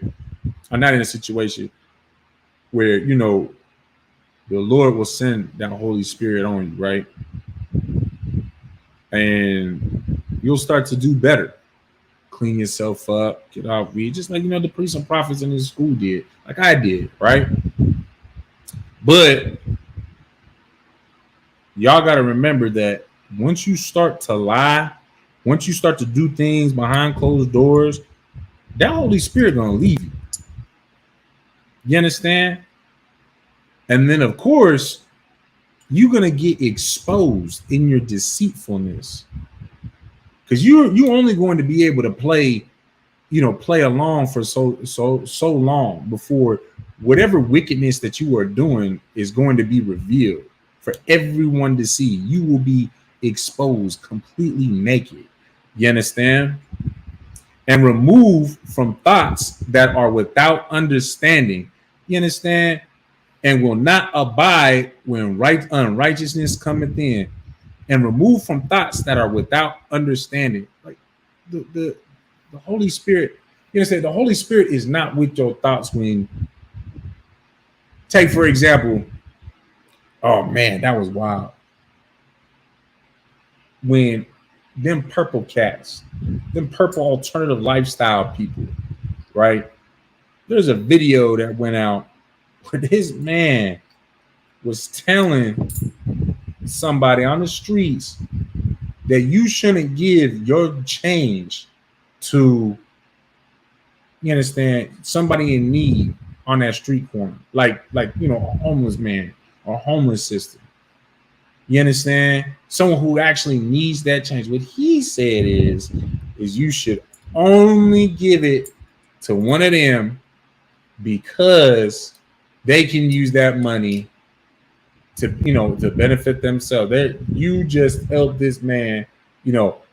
or not in a situation where, the Lord will send that Holy Spirit on you, right? And you'll start to do better. Clean yourself up, get off weed, just like the priests and prophets in his school did, like I did, right? But y'all got to remember that once you start to lie, once you start to do things behind closed doors, that Holy Spirit gonna leave you. You understand? And then of course, you're gonna get exposed in your deceitfulness. Because you're only going to be able to play along for so long before whatever wickedness that you are doing is going to be revealed for everyone to see. You will be exposed completely naked. You understand? And remove from thoughts that are without understanding. You understand? And will not abide when unrighteousness cometh in. And remove from thoughts that are without understanding. Like the Holy Spirit, you understand, the Holy Spirit is not with your thoughts when, take for example, oh man, that was wild. When them purple cats, them purple alternative lifestyle people, right? There's a video that went out where this man was telling somebody on the streets that you shouldn't give your change to, you understand, somebody in need on that street corner, like a homeless man or homeless sister. You understand? Someone who actually needs that change. What he said is you should only give it to one of them because they can use that money to benefit themselves. You just help this man.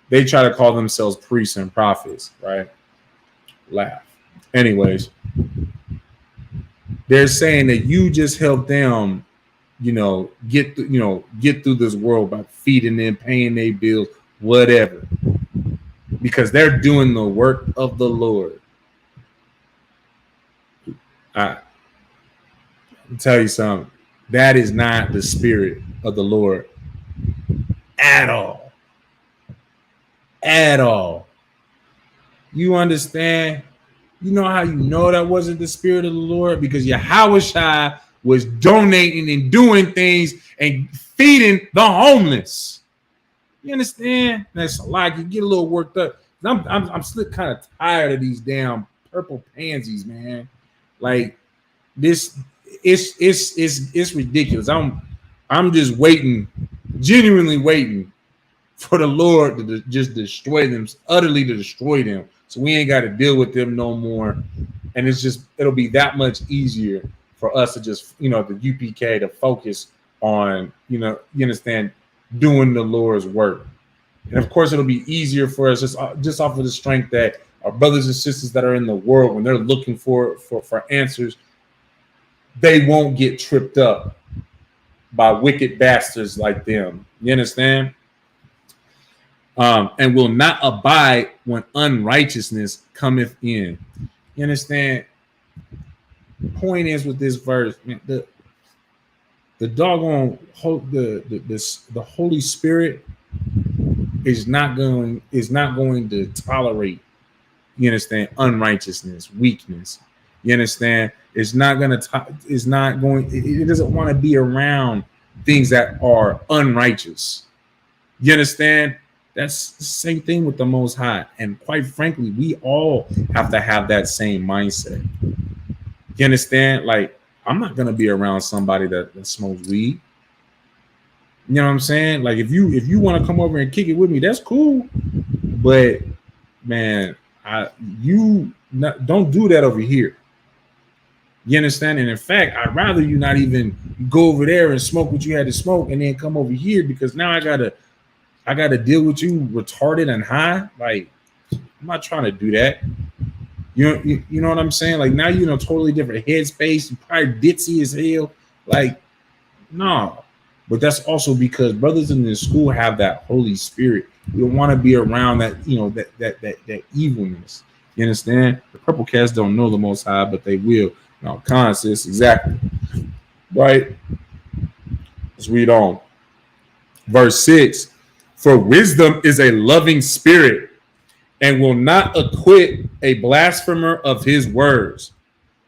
They try to call themselves priests and prophets, right? Laugh. Anyways, they're saying that you just help them, get through this world by feeding them, paying their bills, whatever, because they're doing the work of the Lord. I'll tell you something. That is not the spirit of the Lord at all. At all. You understand? You know how you know that wasn't the spirit of the Lord? Because Yahweh was donating and doing things and feeding the homeless. You understand? That's a lot. You get a little worked up. I'm still kind of tired of these damn purple pansies, man. Like this, it's ridiculous. I'm just waiting, genuinely waiting for the Lord to just destroy them, utterly to destroy them. So we ain't got to deal with them no more. And it'll be that much easier for us to just, the UPK to focus on, you understand, doing the Lord's work. And of course, it'll be easier for us just off of the strength that our brothers and sisters that are in the world, when they're looking for answers, they won't get tripped up by wicked bastards like them. You understand? And will not abide when unrighteousness cometh in. You understand? The point is with this verse, man, the doggone the Holy Spirit is not going to tolerate, you understand, unrighteousness, weakness. You understand? It doesn't want to be around things that are unrighteous. You understand? That's the same thing with the Most High. And quite frankly, we all have to have that same mindset. You understand? Like, I'm not going to be around somebody that smokes weed. You know what I'm saying? Like, if you want to come over and kick it with me, that's cool. But man, don't do that over here. You understand? And in fact, I'd rather you not even go over there and smoke what you had to smoke and then come over here, because now I gotta deal with you retarded and high. Like, I'm not trying to do that. You know what I'm saying? Like, now you're in a totally different headspace. You probably ditzy as hell. Like, no. But that's also because brothers in this school have that Holy Spirit. You don't want to be around that, that evilness. You understand? The purple cats don't know the Most High, but they will. No, conscious, exactly. Right? Let's read on. Verse 6. For wisdom is a loving spirit, and will not acquit a blasphemer of his words.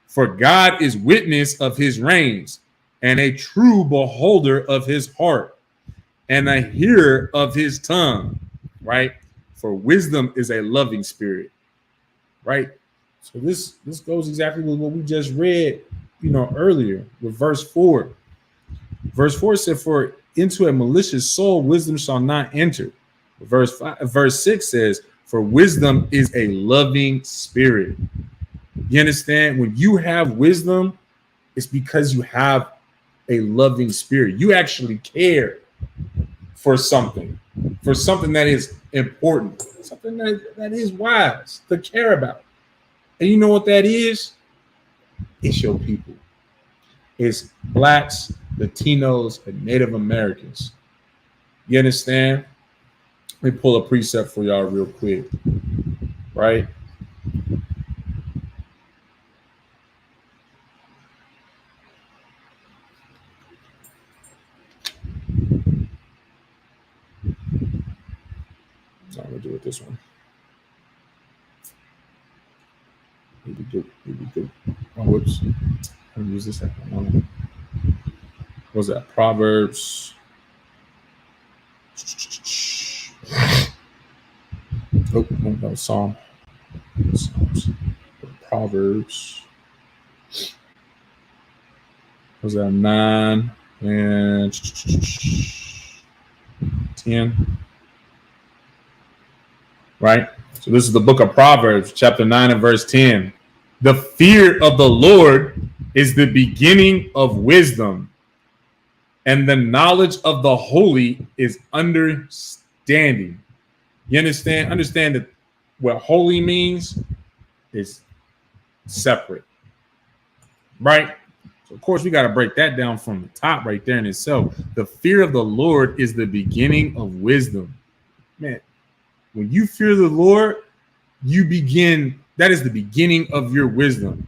For God is witness of his reigns, and a true beholder of his heart, and a hearer of his tongue. Right? For wisdom is a loving spirit. Right? So this goes exactly with what we just read, earlier with verse 4. Verse 4 said, for into a malicious soul wisdom shall not enter. Verse 6 says, for wisdom is a loving spirit. You understand? When you have wisdom, it's because you have a loving spirit. You actually care for something that is important, something that is wise to care about. And you know what that is? It's your people. It's blacks, Latinos, and Native Americans. You understand? Let me pull a precept for y'all real quick. Right? So I'm going to do it this one. Here we go. Oh, whoops. I'm going to use this. What was that? Proverbs. Oh, no, Psalms. Proverbs. Was that 9 and 10? Right? So this is the book of Proverbs, chapter 9 and verse 10. The fear of the Lord is the beginning of wisdom, and the knowledge of the holy is understanding. You understand? Understand that what holy means is separate. Right? So of course, we got to break that down from the top right there in itself. The fear of the Lord is the beginning of wisdom. Man, when you fear the Lord, that is the beginning of your wisdom.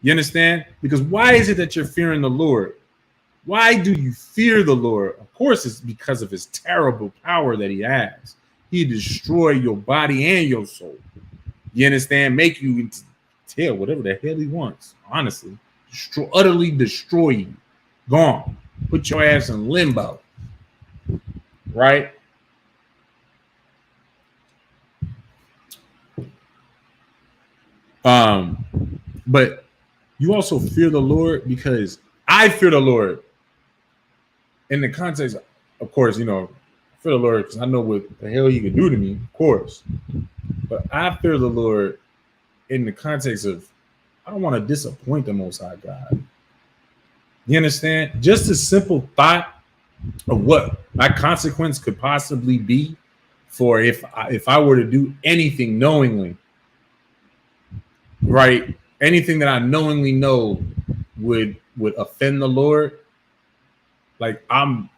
You understand? Because why is it that you're fearing the Lord? Why do you fear the Lord? Of course, it's because of his terrible power that he has. He destroy your body and your soul. You understand? Make you into tail, whatever the hell he wants. Honestly, utterly destroy you. Gone. Put your ass in limbo. Right? But you also fear the Lord because I fear the Lord. In the context, of course, I fear the Lord because I know what the hell he can do to me, of course. But I fear the Lord in the context of I don't want to disappoint the Most High God. You understand? Just a simple thought of what my consequence could possibly be for if I were to do anything knowingly, right? Anything that I knowingly know would offend the Lord. Like I'm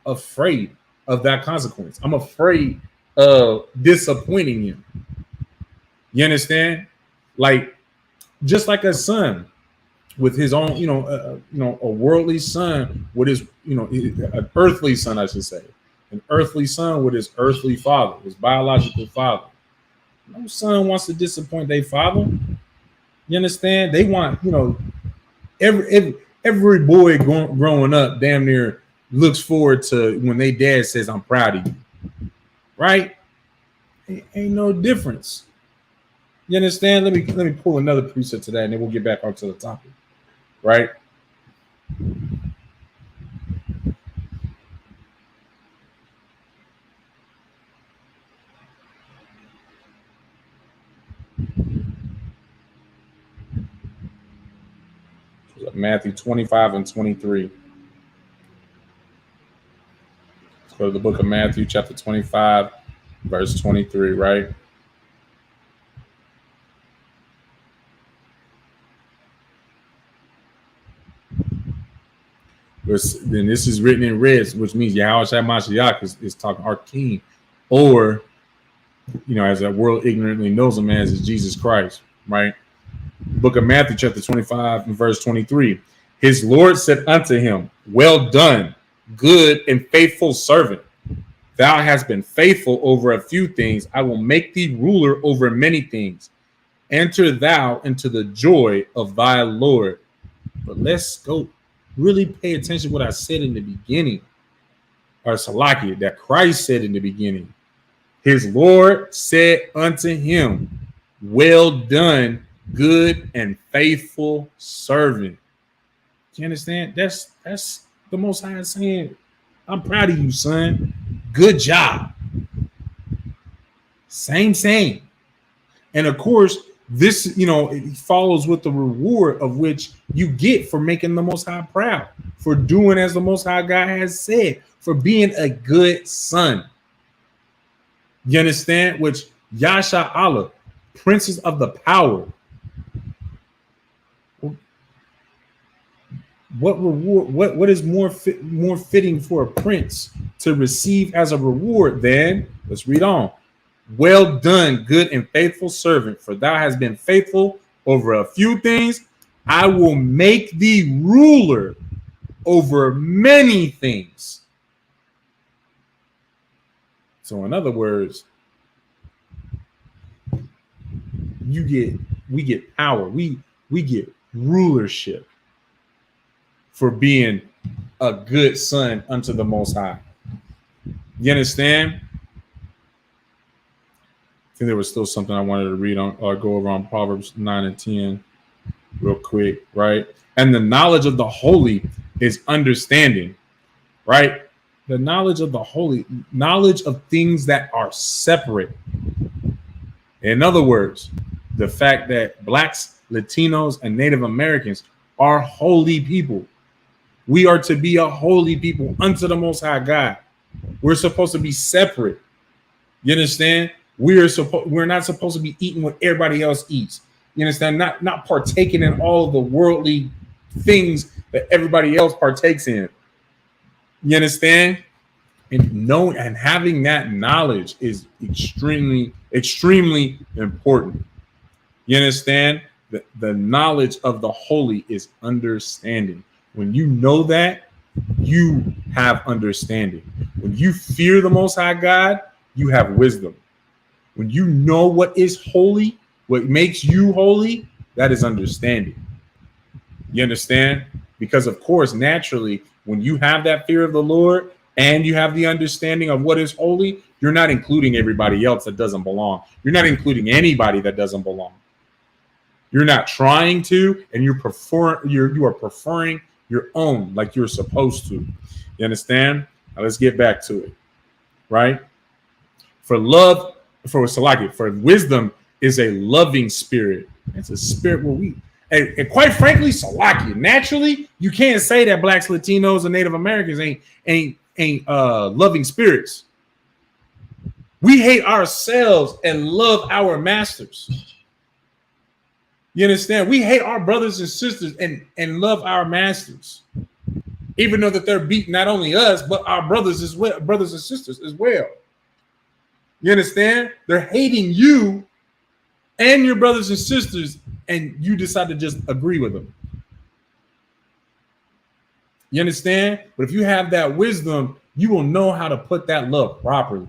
afraid of that consequence. I'm afraid of disappointing him. You understand? Like just like a son with his own, a worldly son with his, an earthly son, I should say, an earthly son with his earthly father, his biological father. No son wants to disappoint their father. You understand? They want, every boy growing up, damn near looks forward to when their dad says, "I'm proud of you." Right? Ain't no difference. You understand? Let me pull another precept to that, and then we'll get back onto the topic. Right? Matthew 25 and 23. Let's go to the book of Matthew, chapter 25, verse 23, right? Then this is written in red, which means Yahweh Shai Mashiach is talking our king, or, as that world ignorantly knows him as, is Jesus Christ, right? Book of Matthew, chapter 25 and verse 23. His Lord said unto him, "Well done, good and faithful servant. Thou hast been faithful over a few things. I will make thee ruler over many things. Enter thou into the joy of thy Lord." But let's go really pay attention to what I said in the beginning, or Salaki, that Christ said in the beginning. His Lord said unto him, "Well done, good and faithful servant." You understand? That's the Most High saying, "I'm proud of you, son. Good job." Same. And of course, this, it follows with the reward of which you get for making the Most High proud, for doing as the Most High God has said, for being a good son. You understand? Which Yasha Allah, princes of the power. What reward? What is more fitting for a prince to receive as a reward than, let's read on. "Well done, good and faithful servant, for thou hast been faithful over a few things. I will make thee ruler over many things." So in other words, we get power. We get rulership for being a good son unto the Most High. You understand? I think there was still something I wanted to read on or go over on Proverbs 9 and 10 real quick, right? "And the knowledge of the holy is understanding," right? The knowledge of the holy, knowledge of things that are separate. In other words, the fact that Blacks, Latinos, and Native Americans are holy people. We are to be a holy people unto the Most High God. We're supposed to be separate. You understand? We're not supposed to be eating what everybody else eats. You understand? Not partaking in all of the worldly things that everybody else partakes in. You understand? And having that knowledge is extremely, extremely important. You understand? The knowledge of the holy is understanding. When you know that, you have understanding. When you fear the Most High God, you have wisdom. When you know what is holy, what makes you holy, that is understanding. You understand? Because of course, naturally, when you have that fear of the Lord and you have the understanding of what is holy, you're not including everybody else that doesn't belong. You're not including anybody that doesn't belong. You're not trying to, and you are preferring your own like you're supposed to. You understand? Now let's get back to it. Right? For wisdom is a loving spirit. It's a spirit where And quite frankly, Salakia, naturally, you can't say that blacks, Latinos, and Native Americans ain't loving spirits. We hate ourselves and love our masters. You understand? We hate our brothers and sisters and love our masters, even though that they're beating not only us but our brothers as well, brothers and sisters as well. You understand? They're hating you and your brothers and sisters, and you decide to just agree with them. You understand? But if you have that wisdom, you will know how to put that love properly.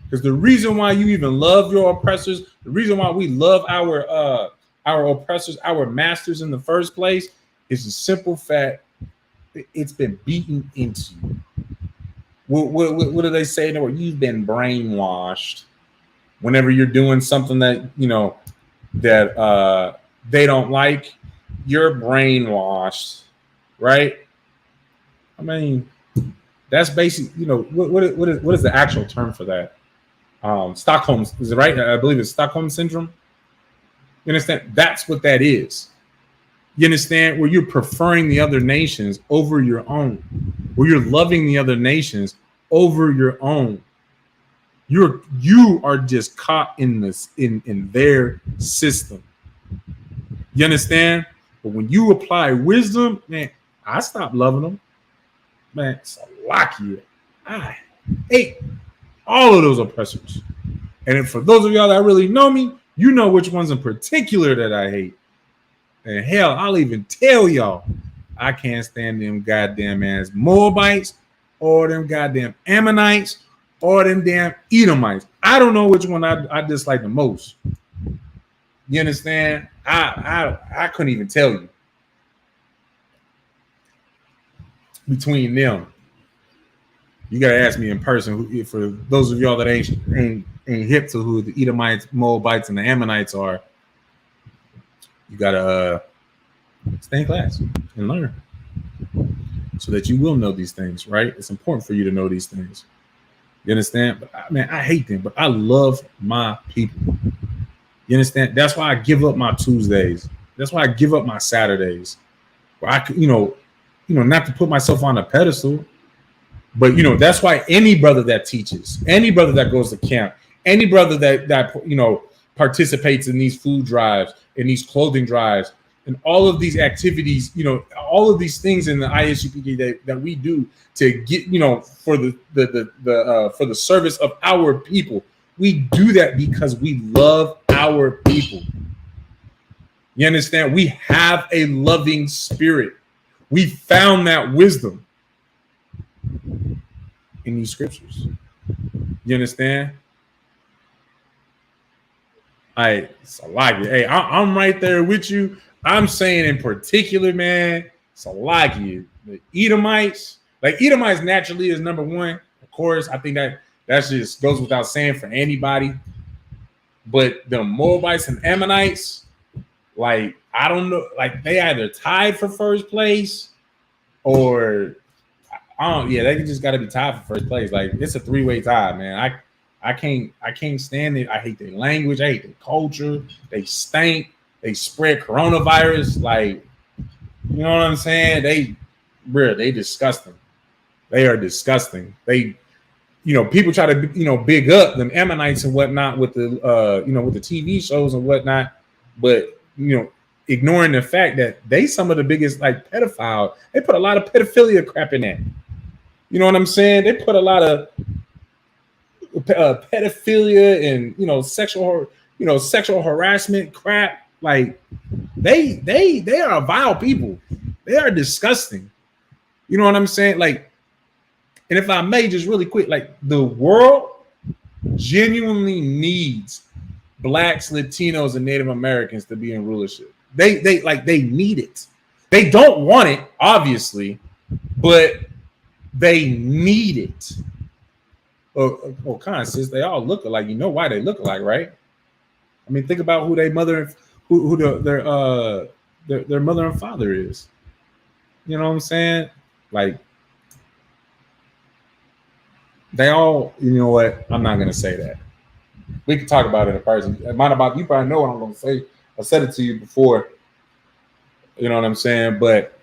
Because the reason why you even love your oppressors, the reason why we love our oppressors, our masters in the first place, is the simple fact it's been beaten into you. What do they say? No, you've been brainwashed. Whenever you're doing something that that they don't like, you're brainwashed, right? I mean, that's basically, what is the actual term for that? Stockholm, is it right? I believe it's Stockholm syndrome. You understand? That's what that is. You understand? Where you're preferring the other nations over your own, where you're loving the other nations over your own. You are just caught in this in their system. You understand? But when you apply wisdom, man, I stopped loving them. Man, Salakia, I hate all of those oppressors. And for those of y'all that really know me, you know which ones in particular that I hate. And hell, I'll even tell y'all, I can't stand them goddamn ass Moabites or them goddamn Ammonites or them damn Edomites. I don't know which one I dislike the most. You understand? I couldn't even tell you between them. You gotta ask me in person. For those of y'all that ain't hip to who the Edomites, Moabites, and the Ammonites are, you gotta stay in class and learn so that you will know these things. Right? It's important for you to know these things. You understand? But man, I hate them, but I love my people. You understand? That's why I give up my Tuesdays. That's why I give up my Saturdays. Where I could, not to put myself on a pedestal, but that's why any brother that teaches, any brother that goes to camp, any brother that participates in these food drives, in these clothing drives, and all of these activities, all of these things in the ISUPK that we do to get, for the service of our people. We do that because we love our people. You understand? We have a loving spirit. We found that wisdom in these scriptures. You understand? Hey, I'm right there with you. I'm saying in particular, man, Salakia, the Edomites, Edomites naturally is number one. Of course, I think that just goes without saying for anybody. But the Moabites and Ammonites, I don't know, they either tied for first place or they just got to be tied for first place. It's a three-way tie, man. I can't stand it. I hate their language. I hate their culture. They stink. They spread coronavirus. You know what I'm saying? They disgusting. They are disgusting. People try to, big up them Ammonites and whatnot with the, with the TV shows and whatnot, but ignoring the fact that they some of the biggest pedophile. They put a lot of pedophilia crap in that. You know what I'm saying? They put a lot of pedophilia and sexual harassment crap. They are vile people. They are disgusting. You know what I'm saying? And if I may just really quick, the world genuinely needs blacks, Latinos, and Native Americans to be in rulership. They need it. They don't want it, obviously, but they need it. Well, kind of, sis, they all look alike. You know why they look alike, right? I mean, think about who their mother and father is. You know what I'm saying? They all, you know what? I'm not gonna say that. We can talk about it in person. You probably know what I'm gonna say. I said it to you before. You know what I'm saying? But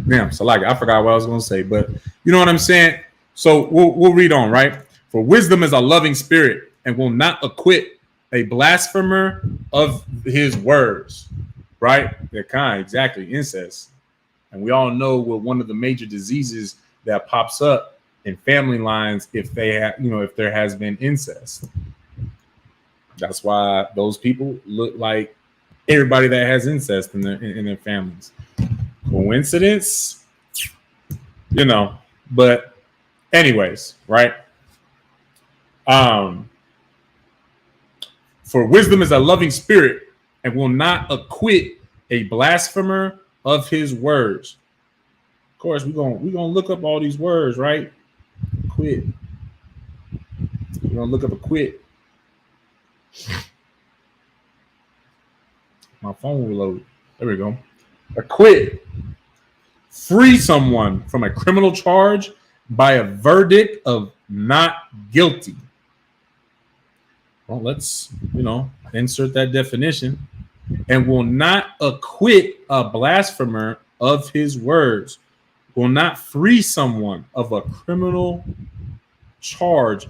damn, so like I forgot what I was gonna say, but you know what I'm saying? So we'll read on, right? For wisdom is a loving spirit and will not acquit a blasphemer of his words. Right? They're kind, exactly, incest. And we all know what one of the major diseases that pops up in family lines if they have, if there has been incest. That's why those people look like everybody that has incest in their families. Coincidence? But anyways, right? For wisdom is a loving spirit and will not acquit a blasphemer of his words. Of course, we're gonna look up all these words, right? Quit. We're gonna look up a quit. My phone will load. There we go. Acquit. Free someone from a criminal charge by a verdict of not guilty. Well, let's, insert that definition. And will not acquit a blasphemer of his words. Will not free someone of a criminal charge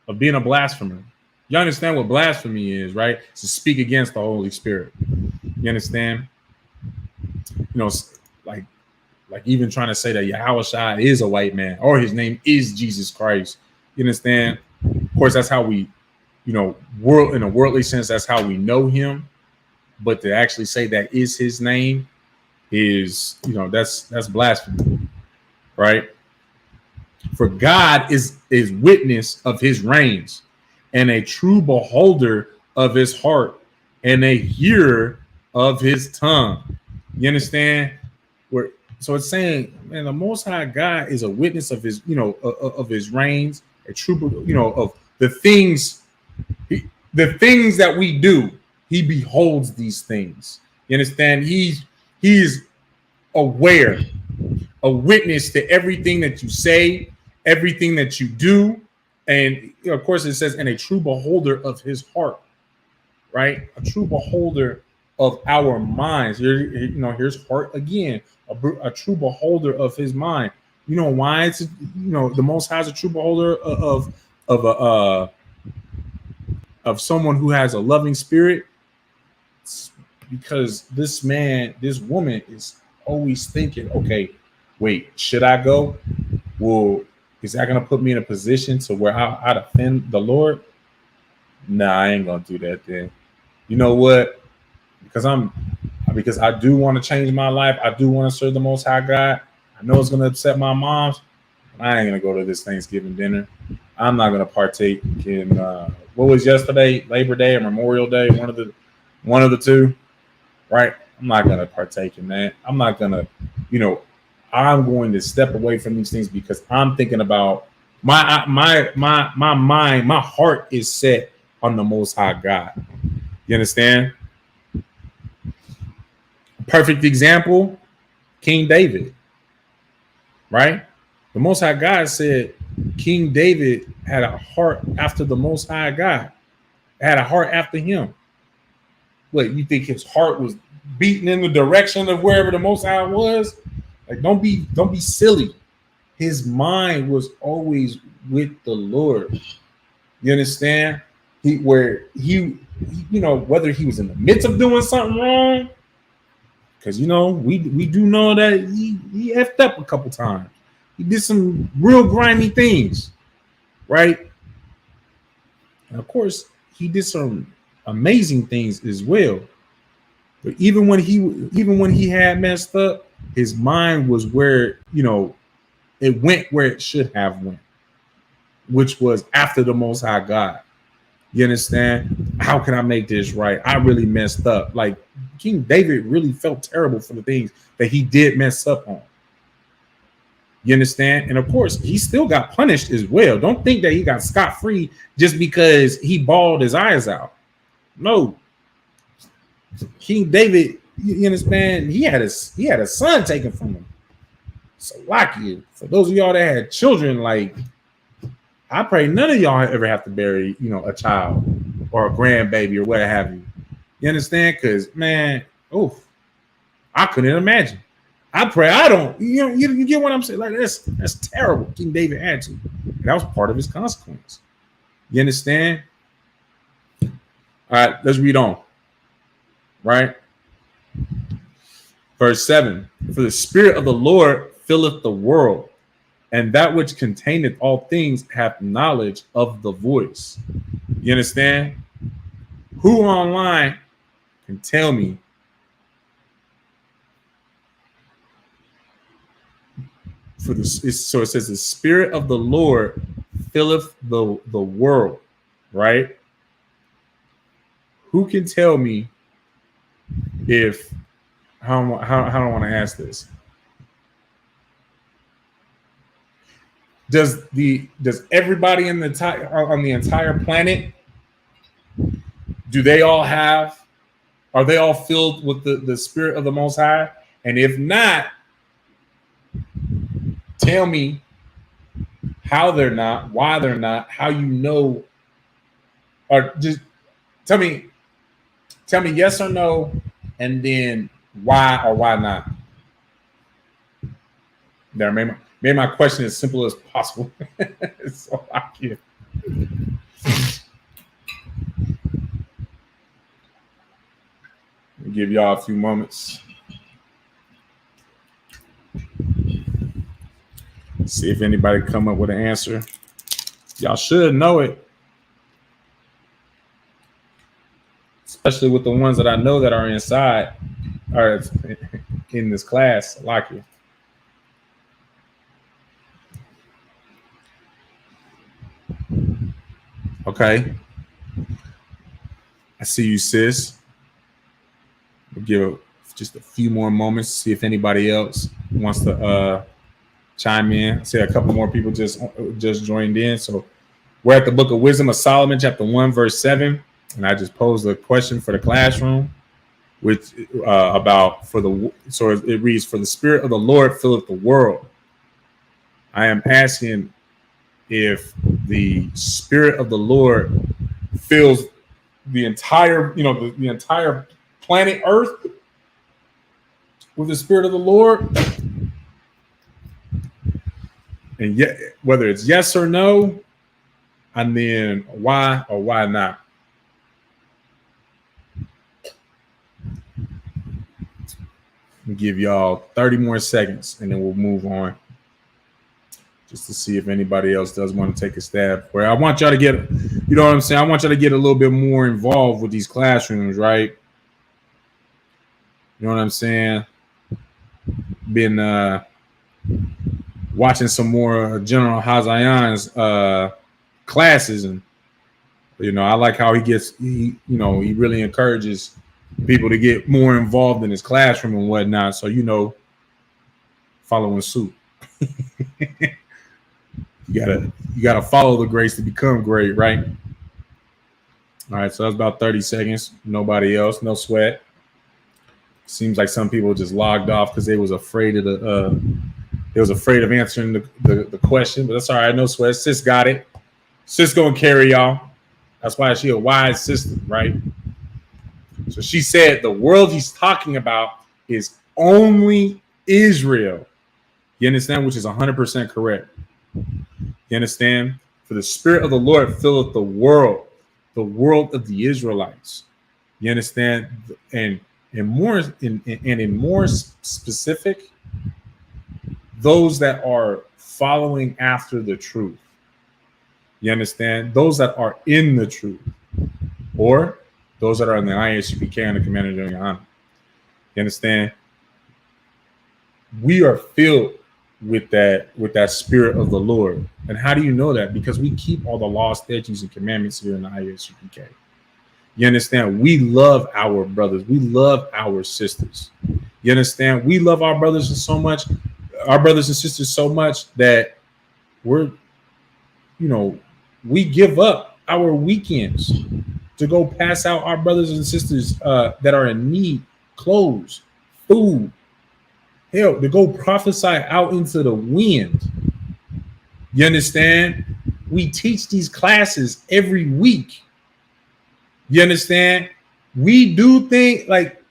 of being a blasphemer. You understand what blasphemy is, right? It's to speak against the Holy Spirit. You understand? Like even trying to say that Yahushua is a white man or his name is Jesus Christ. You understand? Of course, that's how we, in a worldly sense, that's how we know him. But to actually say that is his name is, that's blasphemy, right? For God is witness of his reigns and a true beholder of his heart and a hearer of his tongue. You understand? So it's saying, man, the Most High God is a witness of his, of his reigns, a true, of the things that we do. He beholds these things. You understand? He's aware, a witness to everything that you say, everything that you do. And of course, it says, and a true beholder of his heart, right? A true beholder of our minds. Here's heart again, a true beholder of his mind. You know why it's, the Most High is a true beholder of someone who has a loving spirit? It's because this woman is always thinking, okay, wait, should I go? Well, is that going to put me in a position to where I'd offend the Lord? Nah, I ain't going to do that then. You know what? Because I do want to change my life. I do want to serve the Most High God. I know it's going to upset my mom. I ain't going to go to this Thanksgiving dinner. I'm not going to partake in what was yesterday, Labor Day or Memorial Day, one of the two, right? I'm not going to partake in that. I'm not going to, I'm going to step away from these things because I'm thinking about my mind, my heart is set on the Most High God. You understand? Perfect example, King David, right? The Most High God said King David had a heart after the Most High God, had a heart after him. What, you think his heart was beating in the direction of wherever the Most High was? Like, don't be silly. His mind was always with the Lord. You understand? Whether he was in the midst of doing something wrong, because we do know that he effed up a couple times. He did some real grimy things, right? And of course, he did some amazing things as well. But even when he had messed up, his mind was where it went where it should have went, which was after the Most High God. You understand? How can I make this right? I really messed up. Like King David really felt terrible for the things that he did mess up on. You understand? And of course, he still got punished as well. Don't think that he got scot-free just because he bawled his eyes out. No. King David, you understand? He had a son taken from him. So lucky. For those of y'all that had children, like, I pray none of y'all ever have to bury, a child or a grandbaby or what have you. You understand? Because, man, I couldn't imagine. I pray I don't. You get what I'm saying? Like, that's terrible. King David had to. And that was part of his consequence. You understand? All right, let's read on. Right? Verse 7. For the Spirit of the Lord filleth the world, and that which containeth all things hath knowledge of the voice. You understand? Who online can tell me so it says the Spirit of the Lord filleth the world, right? Who can tell me if how do I want to ask this? Does everybody on the entire planet, are they all filled with the Spirit of the Most High? And if not, tell me how they're not, why they're not, how you know, or just tell me yes or no, and then why or why not. There, made my question as simple as possible. So I can give y'all a few moments. See if anybody come up with an answer. Y'all should know it, especially with the ones that I know that are inside or in this class. I like it. Okay. I see you, sis. We'll give just a few more moments to see if anybody else wants to chime in. I see a couple more people just joined in. So we're at the Book of Wisdom of Solomon, chapter 1, verse 7. And I just posed a question for the classroom, which so it reads, for the Spirit of the Lord filleth the world. I am asking if the Spirit of the Lord fills the entire, the entire planet Earth with the Spirit of the Lord. And yet, whether it's yes or no, and then why or why not. I'll give y'all 30 more seconds, and then we'll move on, just to see if anybody else does want to take a stab. Where I want y'all to get, you know what I'm saying? I want y'all to get a little bit more involved with these classrooms, right? You know what I'm saying? Been watching some more General Hazayyan's classes, and I like how he really encourages people to get more involved in his classroom and whatnot. So following suit. You gotta follow the grace to become great, right? All right, so that's about 30 seconds. Nobody else, no sweat. Seems like some people just logged off because they was afraid of answering the question, but that's all right. No sweat. Sis got it. Sis gonna carry y'all. That's why she a wise sister, right? So she said the world he's talking about is only Israel. You understand? Which is 100% correct. You understand? For the Spirit of the Lord filleth the world of the Israelites. You understand? And more specific, those that are following after the truth. You understand? Those that are in the truth, or those that are in the ISUPK and the Commander General Honor. You understand? We are filled with that Spirit of the Lord. And how do you know that? Because we keep all the laws, statutes, and commandments here in the ISUPK. You understand? We love our brothers. We love our sisters. You understand? We love our brothers and sisters so much that we give up our weekends to go pass out our brothers and sisters that are in need, clothes, food, hell, to go prophesy out into the wind. You understand? We teach these classes every week. You understand? We do think like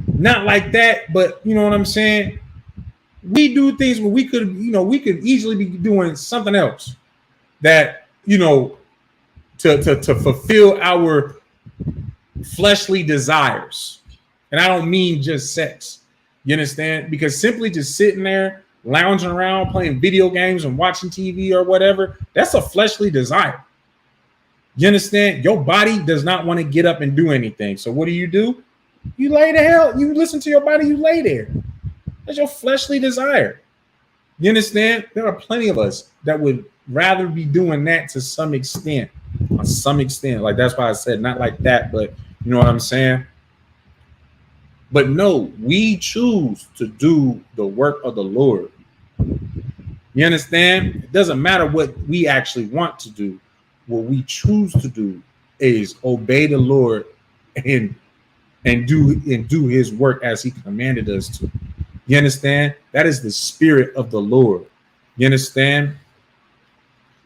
not like that, but you know what I'm saying? We do things where we could easily be doing something else that, to fulfill our fleshly desires. And I don't mean just sex. You understand? Because simply just sitting there, lounging around, playing video games and watching TV or whatever, that's a fleshly desire. You understand? Your body does not want to get up and do anything. So what do? You lay the hell, you listen to your body, you lay there. That's your fleshly desire. You understand? There are plenty of us that would rather be doing that to some extent. On some extent. Like that's why I said not like that, but you know what I'm saying? But no, we choose to do the work of the Lord. You understand? It doesn't matter what we actually want to do. What we choose to do is obey the Lord and do his work as he commanded us to. You understand? That is the spirit of the Lord. You understand?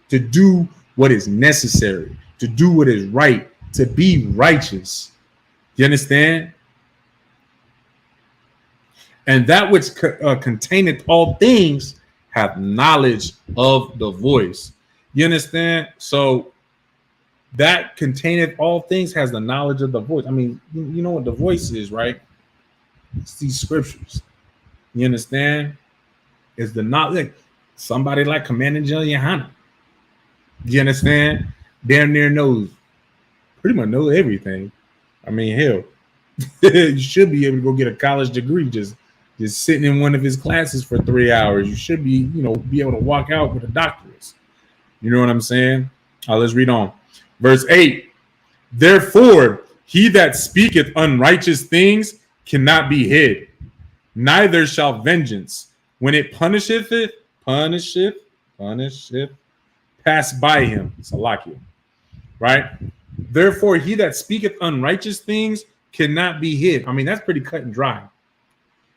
To do what is necessary, to do what is right, to be righteous. You understand? And that which containeth all things have knowledge of the voice. You understand? So that containeth all things has the knowledge of the voice. I mean, you know what the voice is, right? It's these scriptures. You understand? It's the knowledge. Somebody like Commander General Yohana. You understand? Damn near knows, pretty much knows everything. I mean, hell, you should be able to go get a college degree just sitting in one of his classes for 3 hours. You should be, be able to walk out with a doctorate. You know what I'm saying? Let's read on. Verse 8. Therefore, he that speaketh unrighteous things cannot be hid, neither shall vengeance, when it punisheth, pass by him. Salakia. Right? Therefore, he that speaketh unrighteous things cannot be hid. I mean, that's pretty cut and dry.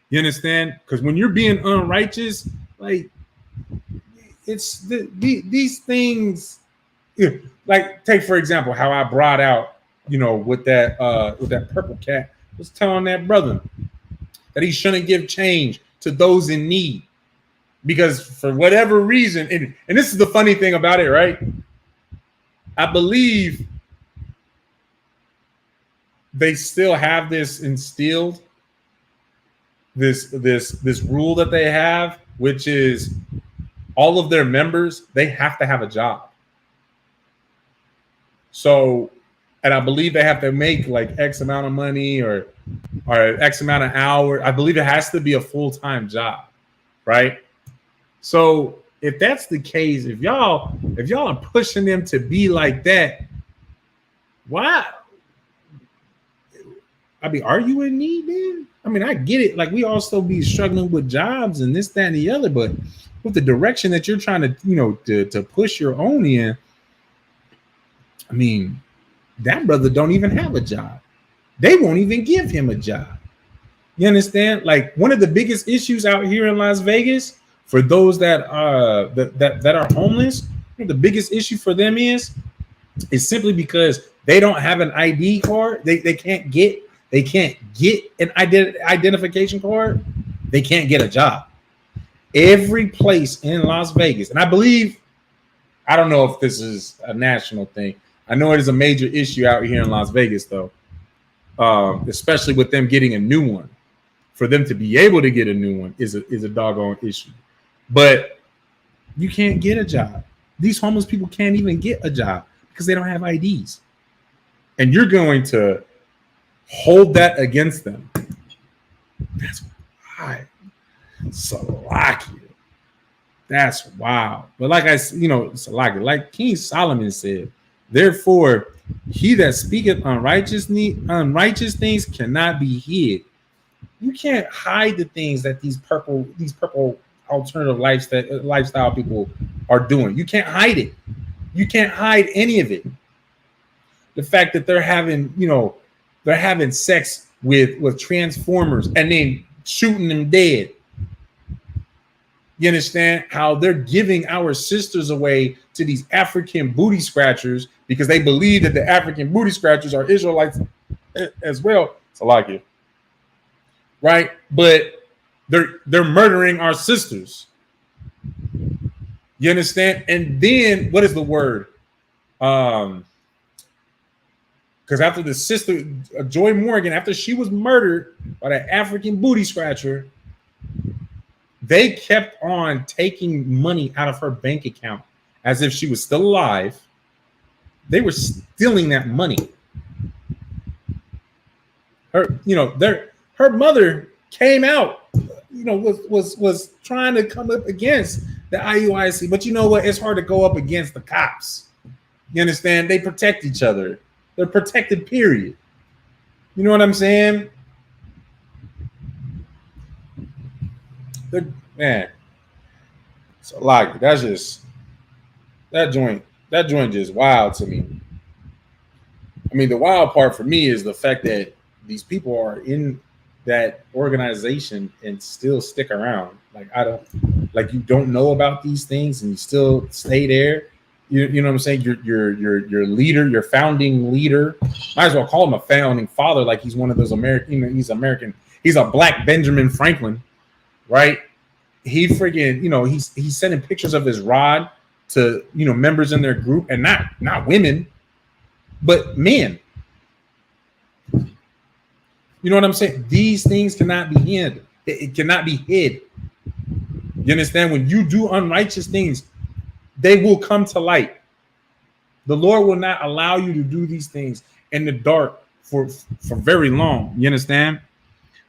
You understand? Because when you're being unrighteous, like it's these things. Like, take for example how I brought out, with that purple cat was telling that brother that he shouldn't give change to those in need. Because for whatever reason, and this is the funny thing about it, right? I believe they still have this instilled, this rule that they have, which is all of their members, they have to have a job. So, and I believe they have to make like X amount of money or X amount of hours. I believe it has to be a full-time job, right? So if that's the case, if y'all are pushing them to be like that, why? I mean, are you in need then? I mean, I get it. Like we also be struggling with jobs and this, that, and the other, but with the direction that you're trying to, to push your own in, I mean, that brother don't even have a job. They won't even give him a job. You understand? Like one of the biggest issues out here in Las Vegas for those that are homeless, the biggest issue for them is simply because they don't have an ID card. They can't get an identification card. They can't get a job. Every place in Las Vegas, and I believe, I don't know if this is a national thing. I know it is a major issue out here in Las Vegas, though, especially with them getting a new one. For them to be able to get a new one is a doggone issue. But you can't get a job. These homeless people can't even get a job because they don't have IDs. And you're going to hold that against them. That's why. Salakia. That's wow. But like Salakia, like King Solomon said, therefore, he that speaketh unrighteous things cannot be hid. You can't hide the things that these purple alternative lifestyle people are doing. You can't hide it. You can't hide any of it. The fact that they're having sex with transformers and then shooting them dead. You understand how they're giving our sisters away to these African booty scratchers because they believe that the African booty scratchers are Israelites as well. It's a like it, right? But they're murdering our sisters. You understand? And then what is the word? Because after the sister Joy Morgan, after she was murdered by that African booty scratcher, they kept on taking money out of her bank account as if she was still alive. They were stealing that money. Her mother came out, was trying to come up against the IUIC, but you know what? It's hard to go up against the cops. You understand? They protect each other. They're protected, period. You know what I'm saying? Man. So like that's just that joint just wild to me. I mean, the wild part for me is the fact that these people are in that organization and still stick around. You don't know about these things and you still stay there. You know what I'm saying? Your leader, your founding leader, might as well call him a founding father, like he's one of those American. He's American. He's a black Benjamin Franklin, right? He freaking, he's sending pictures of his rod to members in their group, and not women, but men. You know what I'm saying? These things cannot be hid. It cannot be hid. You understand? When you do unrighteous things, they will come to light. The Lord will not allow you to do these things in the dark for very long. You understand?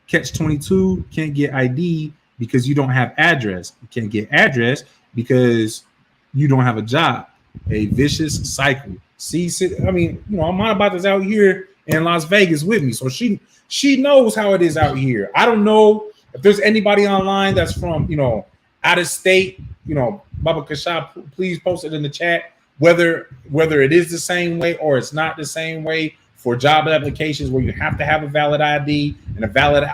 Catch 22, can't get ID because you don't have address. You can't get address because you don't have a job. A vicious cycle. See, I mean, my about is out here in Las Vegas with me, so she knows how it is out here. I don't know if there's anybody online that's from out of state. Baba Kasha, please post it in the chat whether it is the same way or it's not the same way for job applications where you have to have a valid ID and a valid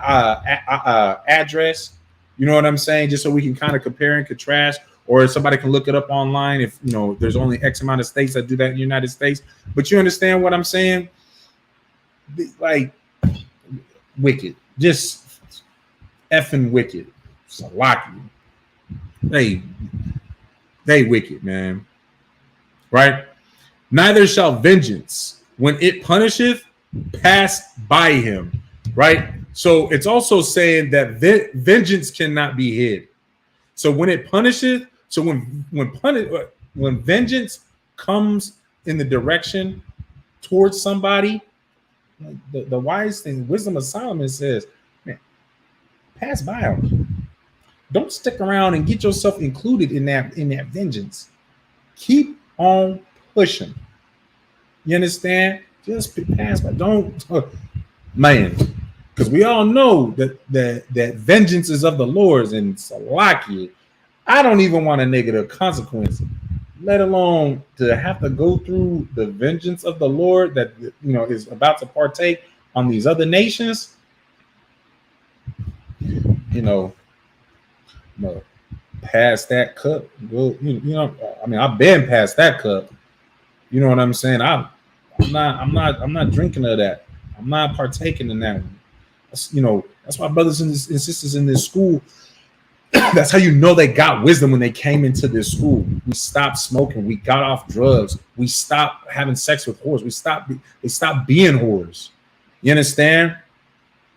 address. You know what I'm saying? Just so we can kind of compare and contrast, or somebody can look it up online if there's only X amount of states that do that in the United States. But you understand what I'm saying? Like, wicked, just effing wicked. Salaki. They wicked, man. Right? Neither shall vengeance, when it punisheth, pass by him. Right? So it's also saying that vengeance cannot be hid. So when it punisheth, so when vengeance comes in the direction towards somebody, the wise thing, wisdom of Solomon says, man, pass by them. Don't stick around and get yourself included in that vengeance. Keep on pushing. You understand? Just pass by. Don't, man, because we all know that vengeance is of the Lord's, and Salaki, I don't even want a negative consequence, let alone to have to go through the vengeance of the Lord that is about to partake on these other nations. Past that cup. Go, I mean, I've been past that cup. You know what I'm saying? I'm not drinking of that. I'm not partaking in that one. That's why brothers and sisters in this school, that's how they got wisdom when they came into this school. We stopped smoking. We got off drugs. We stopped having sex with whores. They stopped being whores. You understand?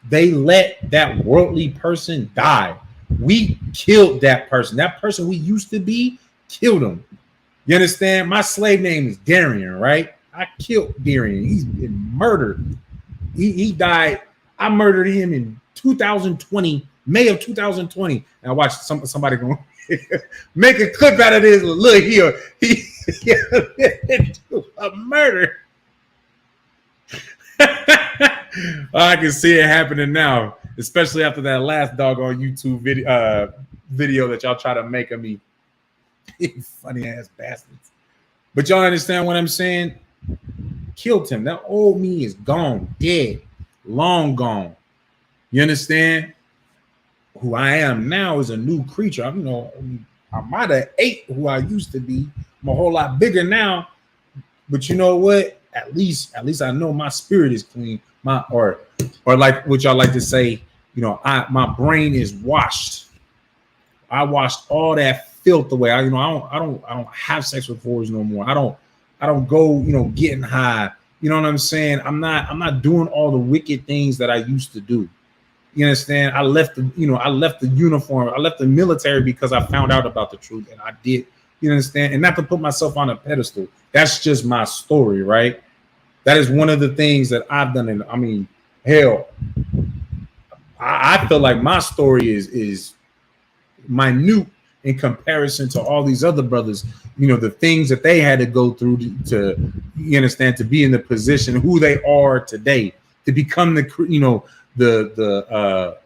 They let that worldly person die. We killed that person. That person we used to be, killed him. You understand? My slave name is Darian, right? I killed Darian. He's been murdered. He died. I murdered him in 2020, May of 2020. And I watched somebody go make a clip out of this. Look here, he a murder. I can see it happening now, especially after that last doggone YouTube video that y'all try to make of me. Funny ass bastards. But y'all understand what I'm saying? Killed him. That old me is gone, dead, long gone. You understand? Who I am now is a new creature. I might have ate who I used to be. I'm a whole lot bigger now. But you know what? At least I know my spirit is clean. Or like what y'all like to say, my brain is washed. I washed all that filth away. I don't have sex with whores no more. I don't go, getting high. You know what I'm saying? I'm not doing all the wicked things that I used to do. You understand? I left the uniform. I left the military because I found out about the truth, and I did. You understand? And not to put myself on a pedestal. That's just my story, right? That is one of the things that I've done. And I mean, hell, I feel like my story is minute in comparison to all these other brothers. The things that they had to go through to you understand, to be in the position who they are today, to become the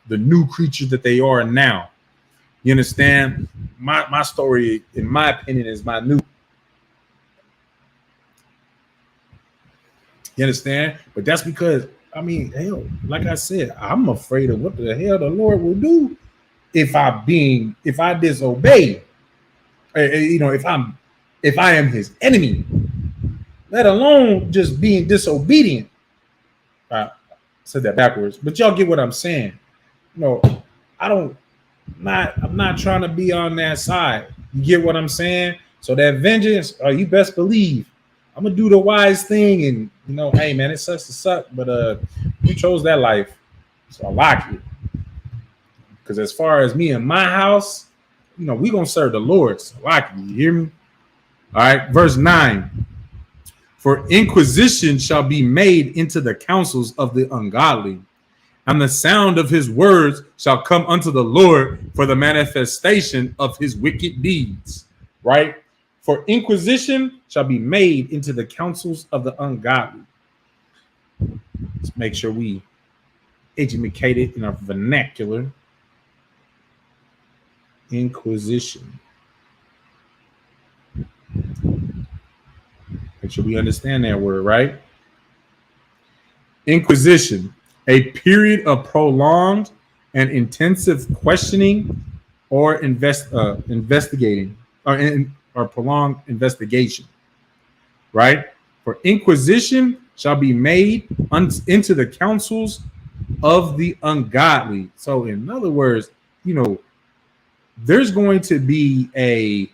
new creature that they are now. You understand? My story, in my opinion, is minute. You understand? But that's because, I mean, hell, like I said, I'm afraid of what the hell the Lord will do if I disobey. If I am his enemy, let alone just being disobedient. I said that backwards, but y'all get what I'm saying. I'm not trying to be on that side. You get what I'm saying? So that vengeance, you best believe I'm gonna do the wise thing, and hey man, it sucks to suck, but you chose that life, so I like it. Because as far as me and my house, we gonna serve the Lord. So I like it. You hear me? All right, verse 9. For inquisition shall be made into the counsels of the ungodly, and the sound of his words shall come unto the Lord for the manifestation of his wicked deeds. Right? For inquisition shall be made into the counsels of the ungodly. Let's make sure we educate it in our vernacular. Inquisition. Make sure we understand that word, right? Inquisition, a period of prolonged and intensive questioning or investigating, or prolonged investigation, right? For inquisition shall be made into the counsels of the ungodly. So in other words, there's going to be a,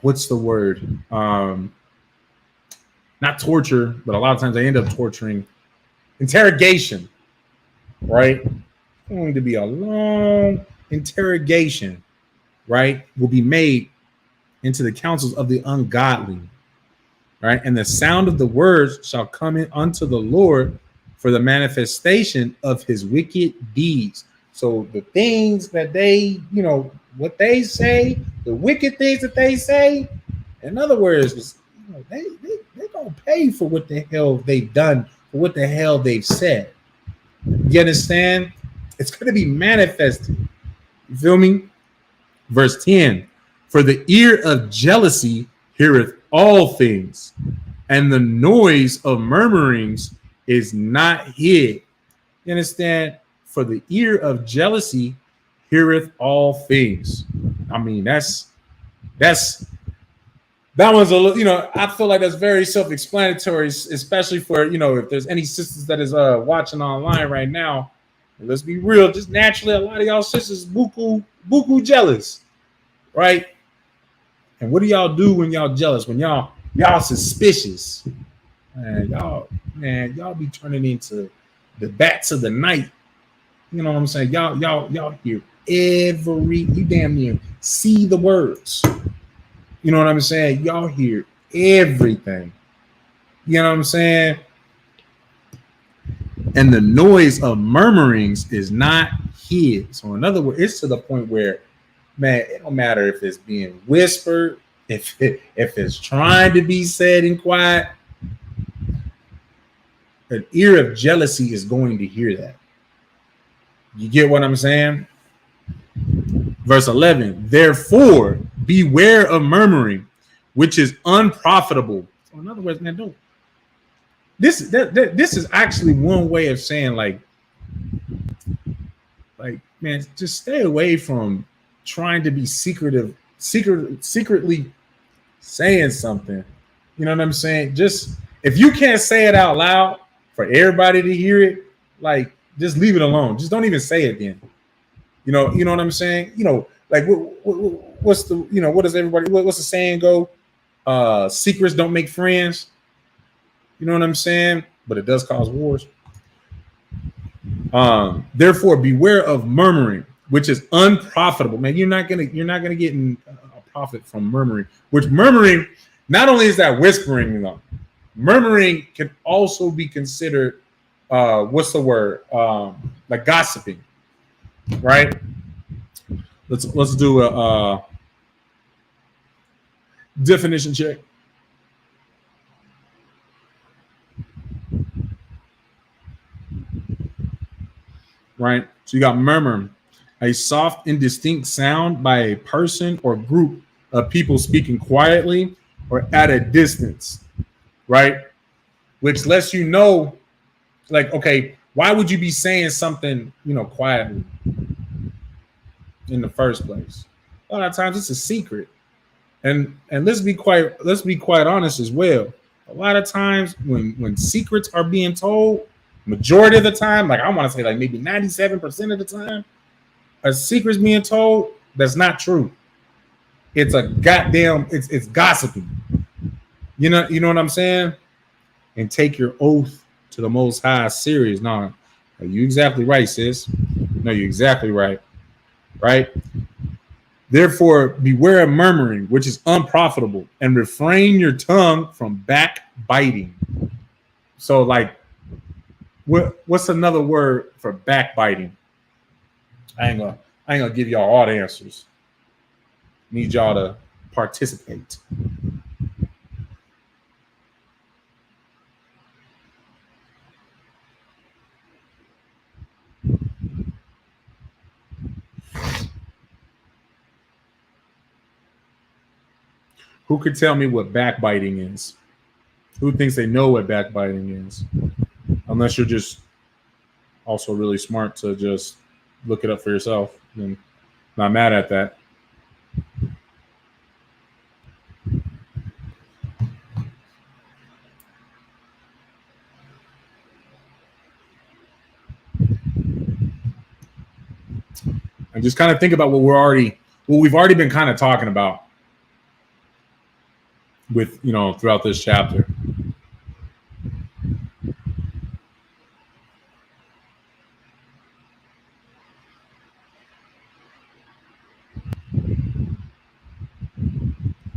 what's the word? Not torture, but a lot of times they end up torturing. Interrogation, right? It's going to be a long interrogation, right? Will be made into the counsels of the ungodly, right? And the sound of the words shall come in unto the Lord for the manifestation of his wicked deeds. So the things that they, what they say, the wicked things that they say, in other words, they're going to pay for what the hell they've done, for what the hell they've said. You understand? It's going to be manifested. You feel me? Verse 10, for the ear of jealousy heareth all things, and the noise of murmurings is not hid. You understand? For the ear of jealousy heareth all things. I mean, that one's a little, I feel like that's very self-explanatory, especially for, if there's any sisters that is watching online right now. Let's be real, just naturally, a lot of y'all sisters buku jealous, right? And what do y'all do when y'all jealous? When y'all suspicious? Y'all be turning into the bats of the night. You know what I'm saying? Y'all hear you damn near see the words. You know what I'm saying? Y'all hear everything. You know what I'm saying? And the noise of murmurings is not hid. So in other words, it's to the point where, man, it don't matter if it's being whispered, if it's trying to be said in quiet. An ear of jealousy is going to hear that. You get what I'm saying? Verse 11, therefore beware of murmuring, which is unprofitable. So in other words, man, this is actually one way of saying like, man, just stay away from trying to be secretly saying something. You know what I'm saying? Just If you can't say it out loud for everybody to hear it, like just leave it alone. Just don't even say it then. You know what I'm saying? Like what's the what does everybody what's the saying go? Secrets don't make friends. You know what I'm saying? But it does cause wars. Therefore, beware of murmuring, which is unprofitable. Man, you're not gonna get a profit from murmuring. Which murmuring, not only is that whispering, though, murmuring can also be considered what's the word? Like gossiping, right? Let's do a definition check. Right? So you got murmur, a soft, indistinct sound by a person or group of people speaking quietly or at a distance, right? Which lets you know, like, okay, why would you be saying something, quietly in the first place? A lot of times it's a secret, and let's be quite honest as well. A lot of times when secrets are being told, majority of the time, like I want to say like maybe 97% of the time, a secret's being told that's not true. It's a goddamn it's gossiping. You know what I'm saying? And take your oath to the Most High serious. No, you exactly right, sis. No, you're exactly right. Right? Therefore, beware of murmuring, which is unprofitable, and refrain your tongue from backbiting. So, like, what's another word for backbiting? I ain't gonna give y'all all the answers. Need y'all to participate. Who could tell me what backbiting is? Who thinks they know what backbiting is? Unless you're just also really smart to just look it up for yourself. And not mad at that. And just kind of think about what we've already been kind of talking about with, throughout this chapter.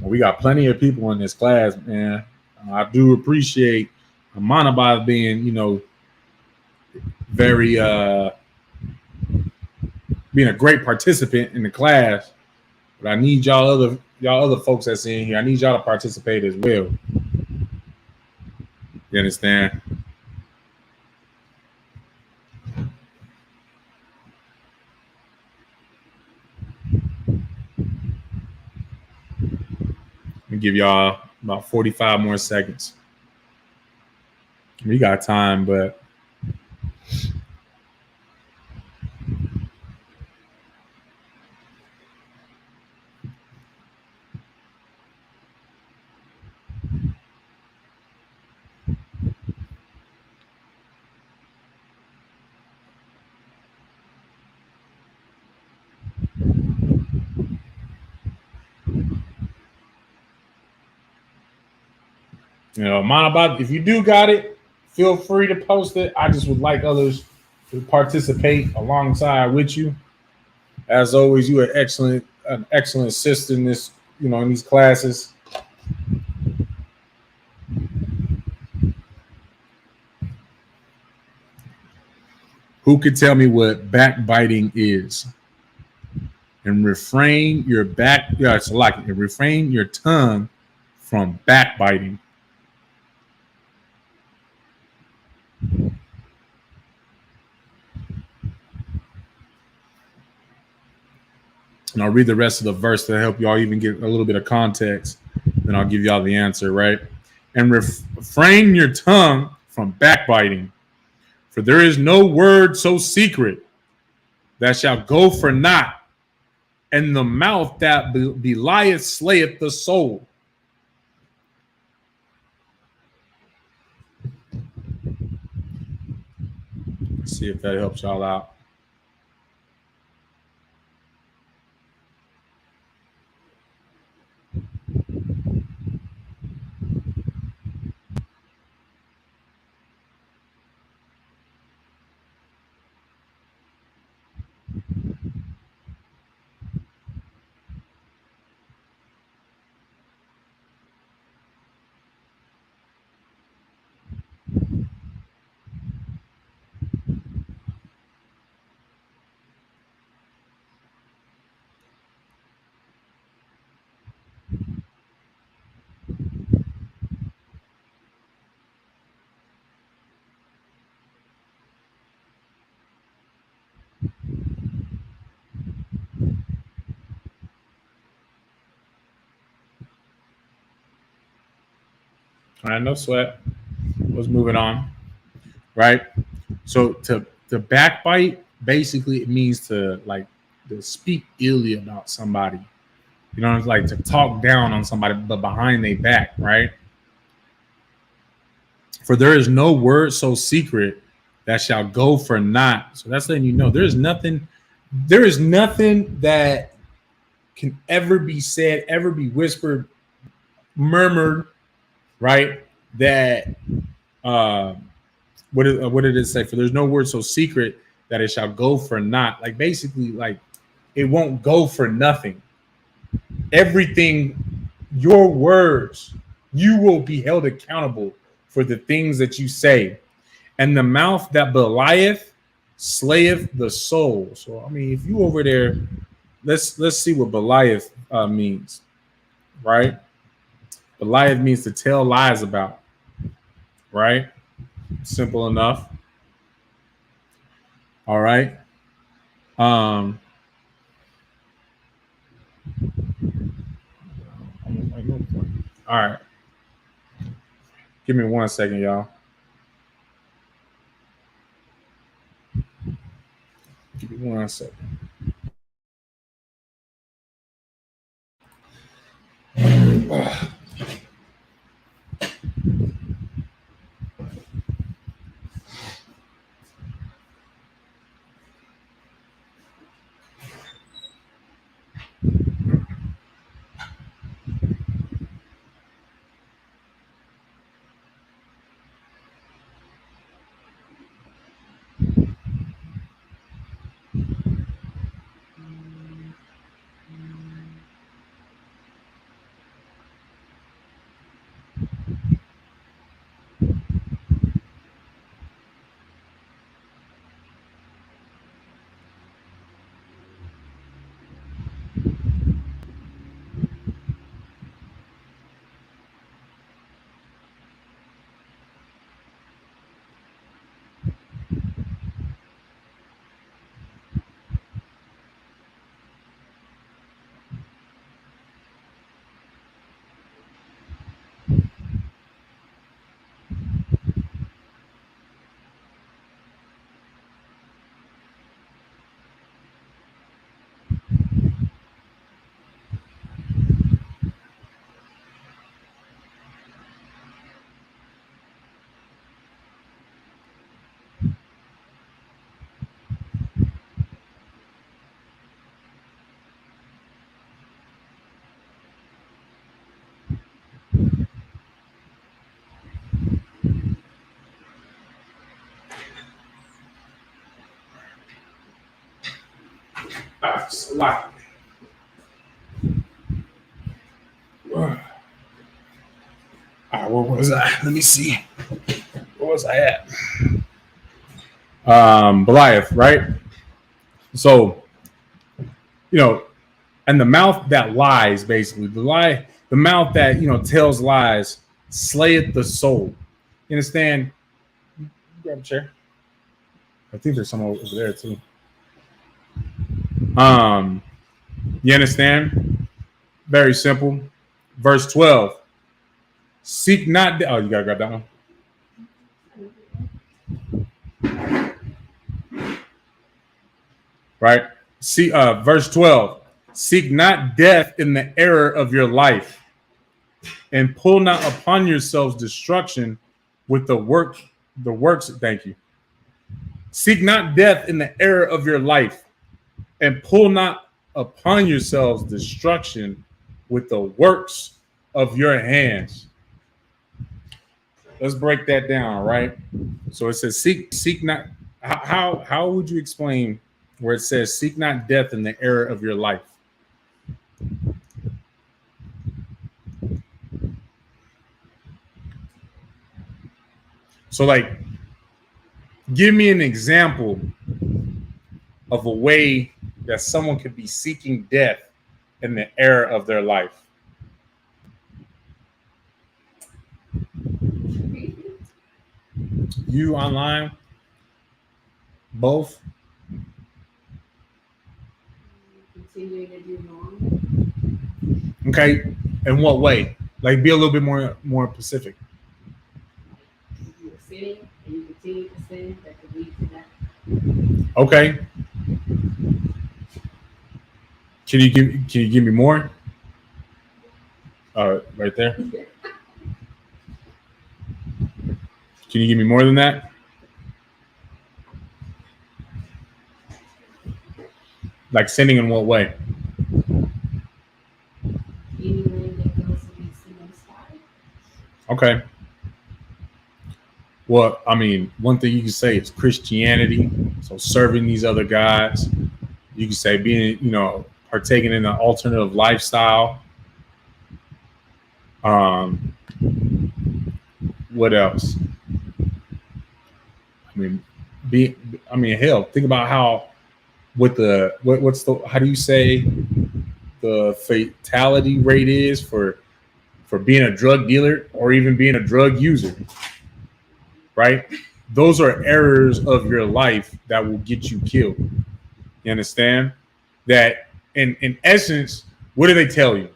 We got plenty of people in this class, man. I do appreciate Amanabad being, very being a great participant in the class. But I need y'all other folks that's in here. I need y'all to participate as well. You understand? I'll give y'all about 45 more seconds. We got time, but Manabad, if you do got it, feel free to post it. I just would like others to participate alongside with you. As always, you are an excellent sister in this, in these classes. Who could tell me what backbiting is? And refrain your refrain your tongue from backbiting. And I'll read the rest of the verse to help y'all even get a little bit of context. Then I'll give y'all the answer, right? And refrain your tongue from backbiting. For there is no word so secret that shall go for naught, and the mouth that belieth slayeth the soul. see if that helps y'all out. All right, no sweat. Let's move it on. Right. So to backbite, basically it means to like to speak illy about somebody. You know, it's like to talk down on somebody, but behind their back, right? For there is no word so secret that shall go for naught. So that's letting you know there is nothing that can ever be said, ever be whispered, murmured, right? That what did it say? For there's no word so secret that it shall go for naught. Like basically, like it won't go for nothing. Everything, your words, you will be held accountable for the things that you say. And the mouth that belieth slayeth the soul. So I mean, if you over there, let's see what belieth means, right? Belieth means to tell lies about, right? Simple enough. All right. All right. Give me 1 second, y'all. Give me 1 second. All right, where was I? Let me see. Where was I at? Goliath, right? So, you know, and the mouth that lies, basically, the mouth that tells lies, slayeth the soul. You understand? Grab a chair. I think there's someone over there too. You understand? Very simple. Verse 12. Seek not. Oh, you gotta grab that one. Right? See, verse 12. Seek not death in the error of your life, and pull not upon yourselves destruction with the works. Thank you. Seek not death in the era of your life, and pull not upon yourselves destruction with the works of your hands. Let's break that down, right? So it says, seek not. How would you explain where it says, seek not death in the era of your life? So, like, give me an example of a way that someone could be seeking death in the era of their life. You online? Both? Continue to do wrong. Okay. In what way? Like, be a little bit more specific. You were sinning and you continue to sin, that could lead to that. Okay. Can you give me more? Right there. Can you give me more than that? Like sinning in what way? Anyone that goes against the Most High. Okay. Well, I mean, one thing you can say is Christianity. So serving these other gods. You can say being, partaking in an alternative lifestyle. What else? Hell, think about how how do you say the fatality rate is for being a drug dealer or even being a drug user, right? Those are errors of your life that will get you killed. You understand? That in essence, what do they tell you?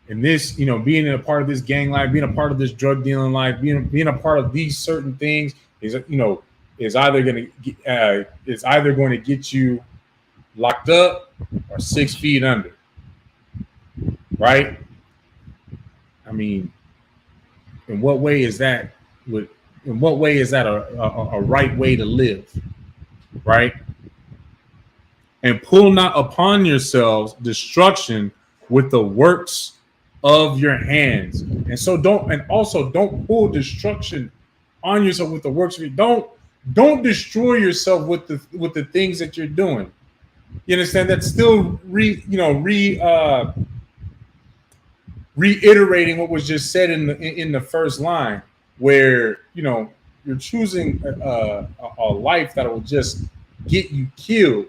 In this, being a part of this gang life, being a part of this drug dealing life, being a part of these certain things is either going to get you locked up or 6 feet under, right? I mean, in what way is that a right way to live, right? And pull not upon yourselves destruction with the works of your hands. And so don't pull destruction on yourself with the works of your. Don't destroy yourself with the things that you're doing. You understand? That's still reiterating what was just said in the first line, where you're choosing a life that will just get you killed,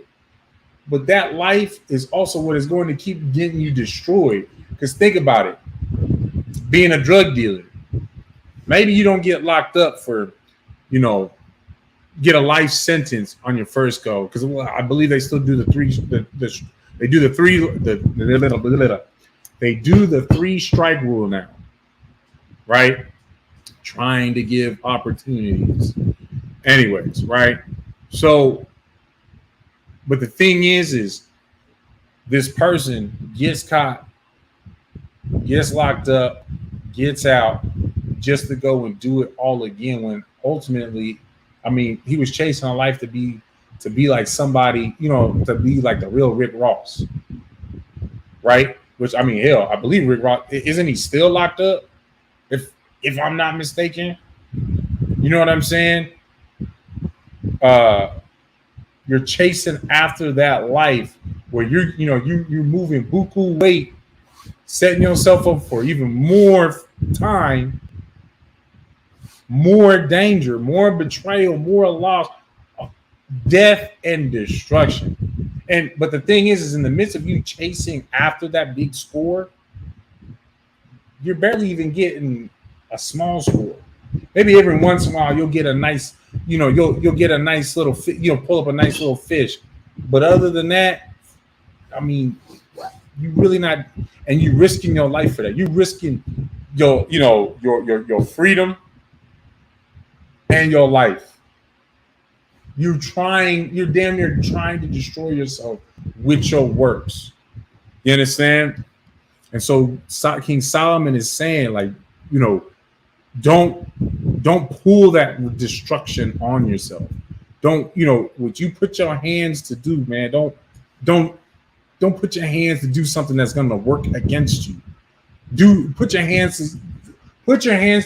but that life is also what is going to keep getting you destroyed. Because think about it, being a drug dealer, maybe you don't get locked up for get a life sentence on your first go, because I believe they still do the three strike rule now, right? Trying to give opportunities. Anyways, right? So, but the thing is this person gets caught, gets locked up, gets out, just to go and do it all again, when ultimately, I mean, he was chasing a life to be like somebody, to be like the real Rick Ross, right? Which, I mean, hell, I believe Rick Ross, isn't he still locked up? If I'm not mistaken, you know what I'm saying? You're chasing after that life where you're moving buku weight, setting yourself up for even more time, more danger, more betrayal, more loss, death, and destruction. But the thing is in the midst of you chasing after that big score, you're barely even getting a small score. Maybe every once in a while you'll get a nice, you'll get a nice little, pull up a nice little fish. But other than that, I mean, you really not, and you risking your life for that. You risking your freedom and your life. You're damn near trying to destroy yourself with your works. You understand? And so King Solomon is saying, like, don't pull that destruction on yourself. Don't, what you put your hands to do, man. Don't put your hands to do something that's going to work against you. Put your hands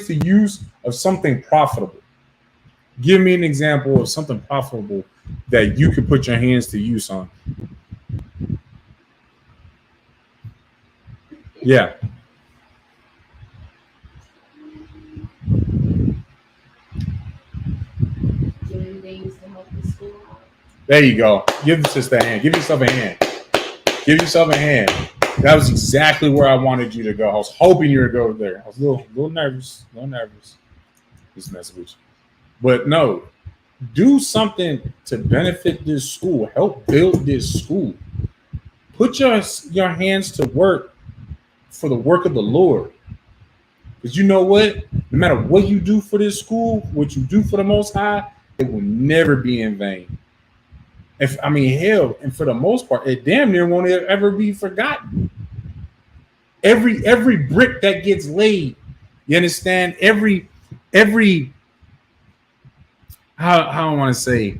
to use of something profitable. Give me an example of something profitable that you could put your hands to use on. Yeah. Doing things to help the school out. There you go. Give the sister a hand. Give yourself a hand. Give yourself a hand. That was exactly where I wanted you to go. I was hoping you would go there. I was a little nervous. Just messing with you. But no, do something to benefit this school. Help build this school. Put your hands to work for the work of the Lord. Because you know what? No matter what you do for this school, what you do for the Most High, it will never be in vain. Hell, and for the most part, it damn near won't ever be forgotten. Every brick that gets laid, you understand? Every how I want to say,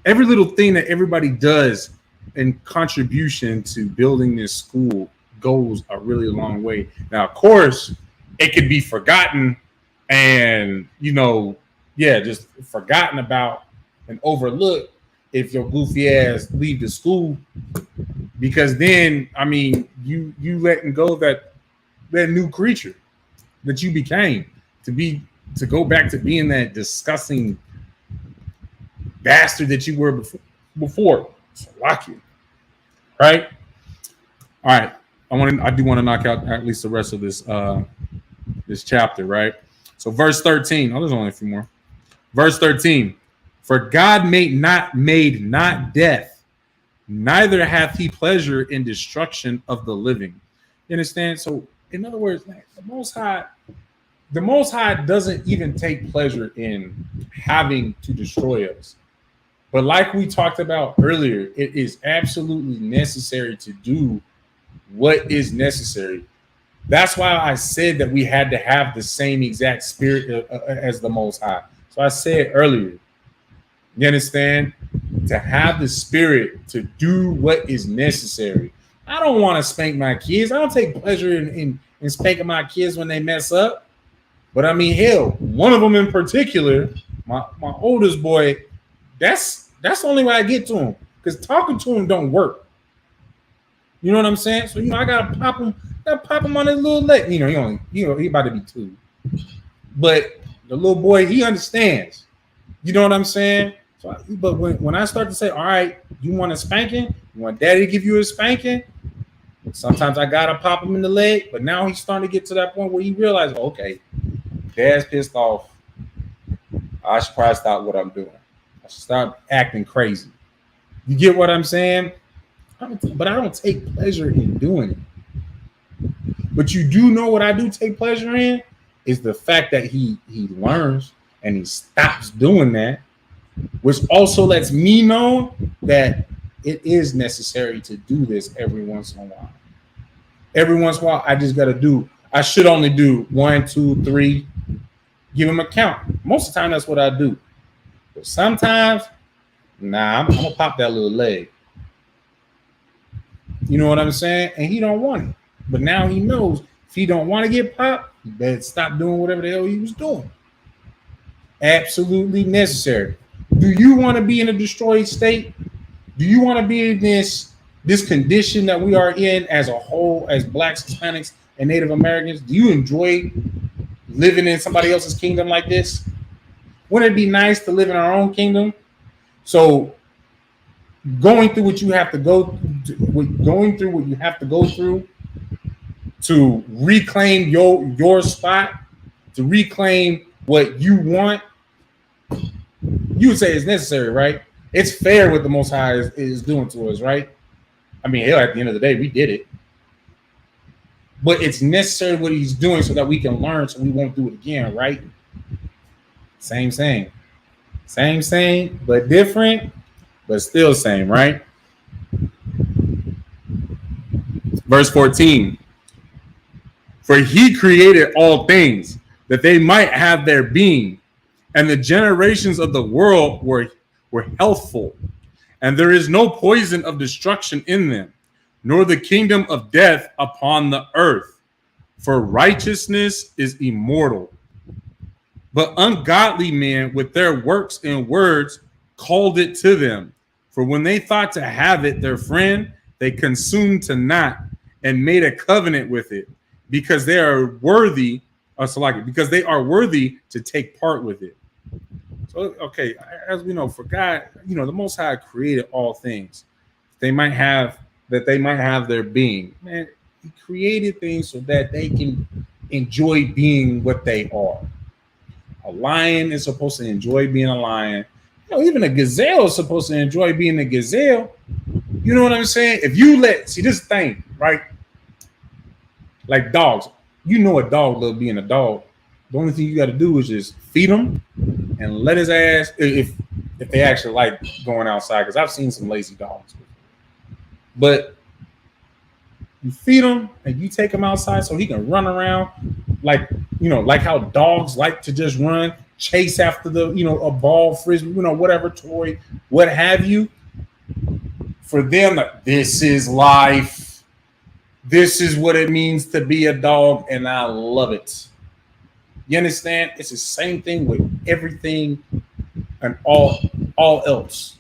every little thing that everybody does in contribution to building this school goes a really long way. Now, of course, it could be forgotten and, just forgotten about and overlooked if your goofy ass leave the school, because then, you letting go of that new creature that you became to go back to being that disgusting bastard that you were before. So lock you. Right? All right. I do want to knock out at least the rest of this chapter, right? So verse 13. Oh, there's only a few more. Verse 13. For God made not death, neither hath he pleasure in destruction of the living. You understand? So in other words, the Most High doesn't even take pleasure in having to destroy us. But like we talked about earlier, it is absolutely necessary to do what is necessary. That's why I said that we had to have the same exact spirit as the Most High. So I said earlier, you understand? To have the spirit to do what is necessary. I don't want to spank my kids. I don't take pleasure in spanking my kids when they mess up. But hell, one of them in particular, my oldest boy, that's the only way I get to him, because talking to him don't work. You know what I'm saying? So I gotta pop him on his little leg. He about to be 2, but the little boy, he understands. You know what I'm saying? So, but when I start to say, all right, you want a spanking? You want daddy to give you a spanking? Sometimes I gotta pop him in the leg, but now he's starting to get to that point where he realizes, okay, dad's pissed off. I should probably stop what I'm doing. I should stop acting crazy. You get what I'm saying? But I don't take pleasure in doing it. But you do know what I do take pleasure in is the fact that he learns and he stops doing that, which also lets me know that it is necessary to do this every once in a while. Every once in a while, I should only do 1, 2, 3, give him a count. Most of the time, that's what I do. But sometimes, I'm gonna pop that little leg. You know what I'm saying? And he don't want it. But now he knows if he don't want to get popped, he better stop doing whatever the hell he was doing. Absolutely necessary. Do you want to be in a destroyed state? Do you want to be in this condition that we are in as a whole, as Blacks, Hispanics, and Native Americans? Do you enjoy living in somebody else's kingdom like this? Wouldn't it be nice to live in our own kingdom? So going through what you have to go through to reclaim your spot, to reclaim what you want, you would say it's necessary, right? It's fair what the Most High is doing to us, right? Hell, at the end of the day, we did it. But it's necessary what he's doing so that we can learn, so we won't do it again, right? Same, but different, but still same, right? Verse 14. For he created all things, that they might have their being, And the generations of the world were healthful, and there is no poison of destruction in them, nor the kingdom of death upon the earth. For righteousness is immortal. But ungodly men with their works and words called it to them. For when they thought to have it their friend, they consumed to naught and made a covenant with it, because they are worthy, because they are worthy to take part with it. So, okay, as we know, for God, the Most High created all things. They might have their being. Man, He created things so that they can enjoy being what they are. A lion is supposed to enjoy being a lion. Even a gazelle is supposed to enjoy being a gazelle. You know what I'm saying? If you see this thing, right? Like dogs, a dog loves being a dog. The only thing you got to do is just feed him and let his ass, if they actually like going outside, because I've seen some lazy dogs. But you feed him and you take him outside so he can run around like how dogs like to just run, chase after a ball, frisbee, whatever toy, what have you. For them, like, this is life. This is what it means to be a dog, and I love it. You understand? It's the same thing with everything and all else.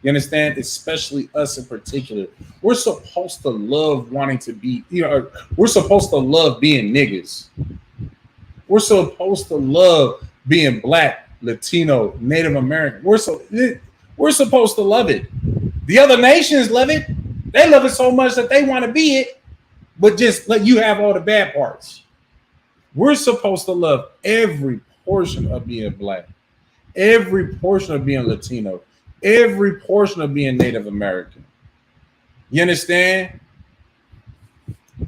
You understand? Especially us in particular. We're supposed to love wanting to be, we're supposed to love being niggas. We're supposed to love being Black, Latino, Native American. We're supposed to love it. The other nations love it. They love it so much that they want to be it, but just let you have all the bad parts. We're supposed to love every portion of being Black, every portion of being Latino, every portion of being Native American. You understand?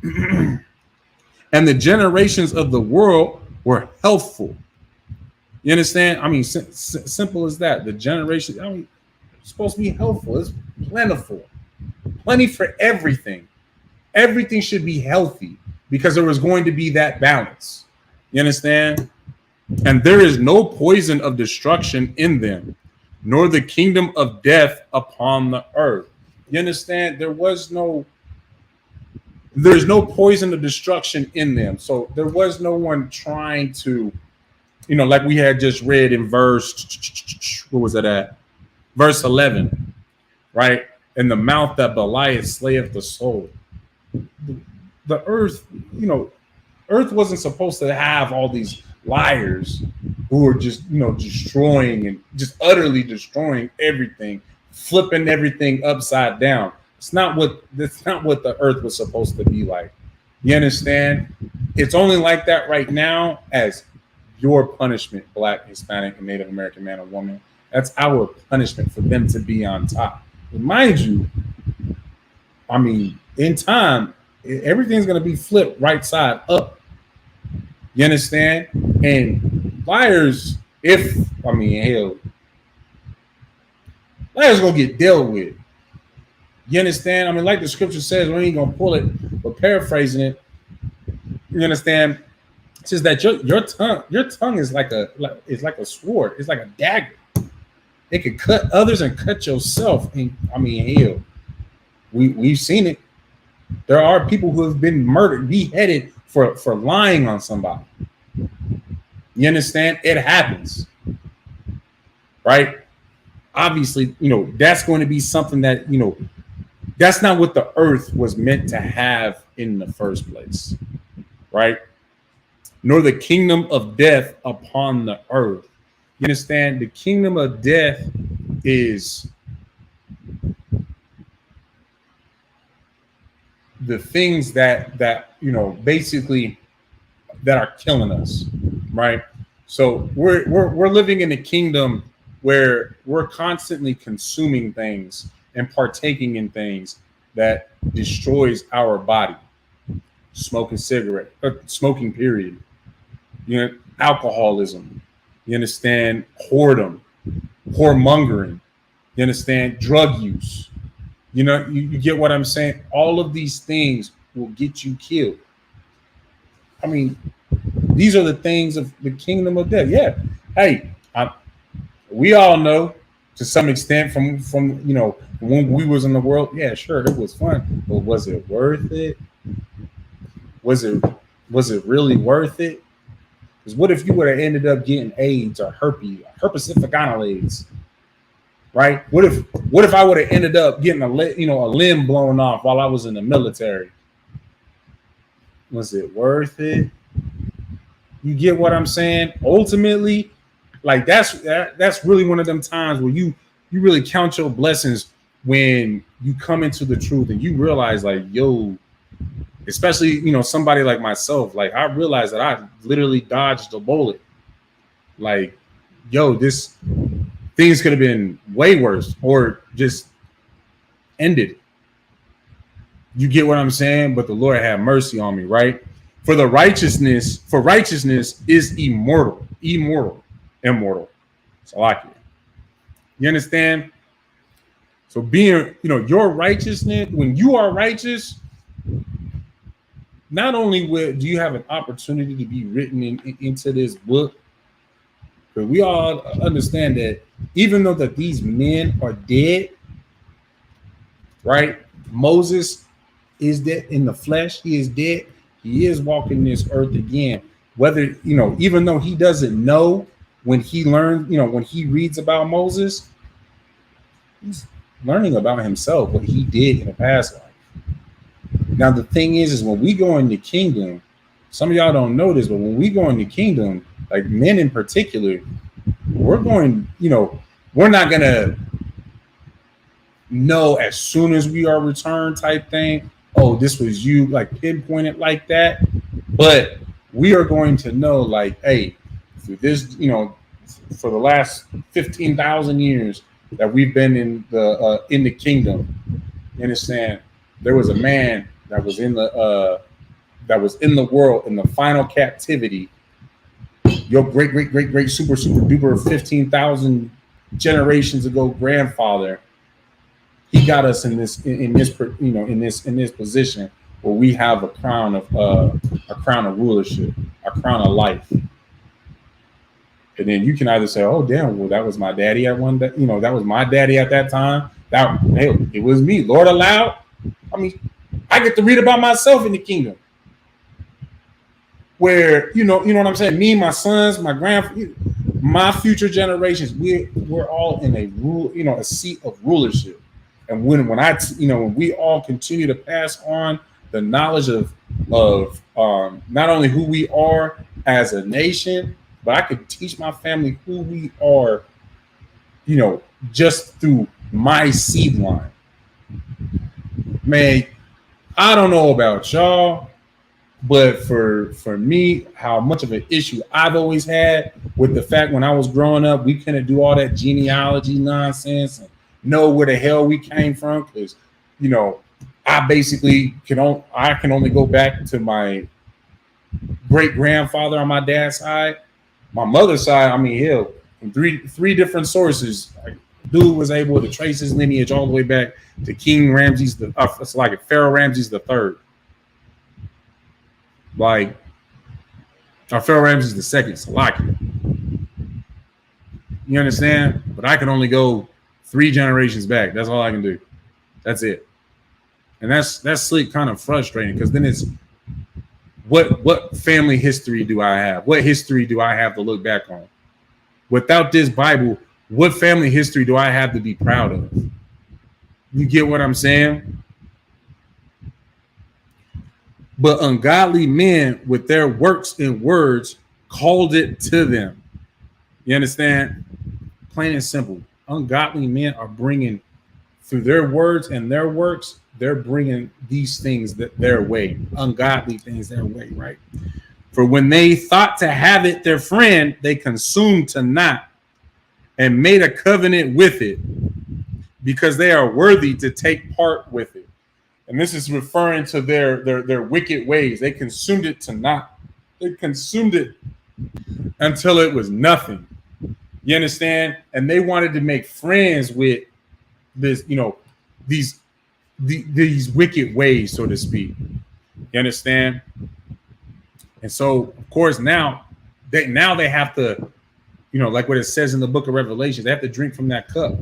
And the generations of the world were healthful. You understand? I mean, simple as that. The generation, it's supposed to be healthful. It's plentiful. Plenty for everything. Everything should be healthy because there was going to be that balance. You understand? And there is no poison of destruction in them, nor the kingdom of death upon the earth. You understand? There's no poison of destruction in them. So there was no one trying to, like we had just read in verse, what was it at? Verse 11, right? In the mouth that belieth slayeth the soul. The earth, earth wasn't supposed to have all these liars who are just, destroying and just utterly destroying everything, flipping everything upside down. That's not what the earth was supposed to be like. You understand? It's only like that right now as your punishment, Black, Hispanic, and Native American man or woman. That's our punishment for them to be on top. But mind you, I mean, in time, everything's going to be flipped right side up. You understand? And liars, liars going to get dealt with. You understand? I mean, like the scripture says, we ain't going to pull it, but paraphrasing it, you understand? It says that your tongue is like a sword. It's like a dagger. It could cut others and cut yourself. And we've seen it. There are people who have been murdered, beheaded for lying on somebody. You understand? It happens, right? Obviously, that's going to be something that, that's not what the earth was meant to have in the first place, right? Nor the kingdom of death upon the earth. You understand? The kingdom of death is the things that basically that are killing us, right? So we're living in a kingdom where we're constantly consuming things and partaking in things that destroys our body. Smoking period. Alcoholism. You understand? Whoredom, whoremongering. You understand? Drug use. You get what I'm saying? All of these things will get you killed. I mean, these are the things of the kingdom of death. Yeah. Hey, We all know to some extent from when we was in the world. Yeah, sure, it was fun, but was it worth it? Was it really worth it? Because what if you would have ended up getting AIDS or herpes AIDS, right? What if I would have ended up getting a limb blown off while I was in the military? Was it worth it? You get what I'm saying? Ultimately, like that's really one of them times where you really count your blessings when you come into the truth and you realize, like, yo, especially somebody like myself, like I realized that I literally dodged a bullet. Like, yo, this things could have been way worse or just ended. You get what I'm saying? But the Lord had mercy on me, right? For righteousness is immortal. So like it. You understand? So being, your righteousness, when you are righteous, not only do you have an opportunity to be written into this book, but we all understand that even though that these men are dead, right? Moses is dead in the flesh. He is dead. He is walking this earth again. Whether, even though he doesn't know, when he learned, when he reads about Moses, he's learning about himself, what he did in the past life. Now, the thing is when we go in the kingdom, some of y'all don't know this, but when we go in the kingdom, like men in particular, we're going, we're not going to know as soon as we are returned type thing. Oh, this was you, like pinpointed like that. But we are going to know, like, hey, through this, for the last 15,000 years that we've been in the kingdom, you understand? There was a man that was in the world in the final captivity. Your great super duper 15,000 generations ago grandfather. He got us in this position where we have a crown of rulership, a crown of life. And then you can either say, "Oh, damn, well, that was my daddy at one day. That was my daddy at that time. It was me. Lord allowed. I mean, I get to read about myself in the kingdom, where you know what I'm saying. Me, my sons, my future generations. We're all in a seat of rulership. And when we all continue to pass on the knowledge of not only who we are as a nation, but I could teach my family who we are, just through my seed line. Man, I don't know about y'all, but for me, how much of an issue I've always had with the fact when I was growing up, we couldn't do all that genealogy nonsense and know where the hell we came from, because I basically can only go back to my great grandfather on my dad's side. My mother's side, I mean, hell, from three different sources, dude was able to trace his lineage all the way back to King Ramses it's like Pharaoh Ramses III. Like Pharaoh Ramses II, Salaki. You understand? But I can only go 3 generations back. That's all I can do. That's it. And that's slick, kind of frustrating, because then it's what family history do I have? What history do I have to look back on? Without this Bible, what family history do I have to be proud of? You get what I'm saying? But ungodly men with their works and words called it to them. You understand? Plain and simple. Ungodly men are bringing, through their words and their works, they're bringing these things their way, ungodly things their way, right? For when they thought to have it their friend, they consumed to naught and made a covenant with it, because they are worthy to take part with it. And this is referring to their wicked ways. They consumed it to naught. They consumed it until it was nothing. You understand? And they wanted to make friends with this, these wicked ways, so to speak. You understand? And so, of course, now they have to like what it says in the book of Revelation, they have to drink from that cup.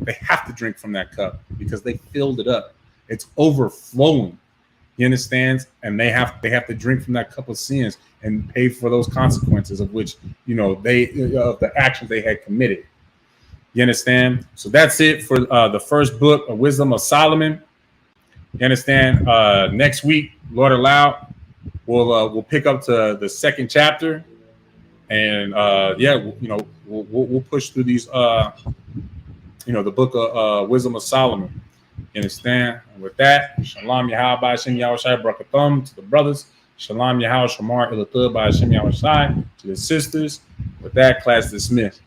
They have to drink from that cup because they filled it up. It's overflowing. You understand? And they have to drink from that cup of sins and pay for those consequences of which, of the actions they had committed. You understand? So that's it for the first book of Wisdom of Solomon. You understand? Next week, Lord allow, we'll pick up to the second chapter, and we'll push through these the book of Wisdom of Solomon. You understand? And with that, Shalom Yahweh Hashem Yahushai Brakathum to the brothers. Shalom Yahweh Shamar Ilatud by Hashem Yahushai to the sisters. With that, class dismissed.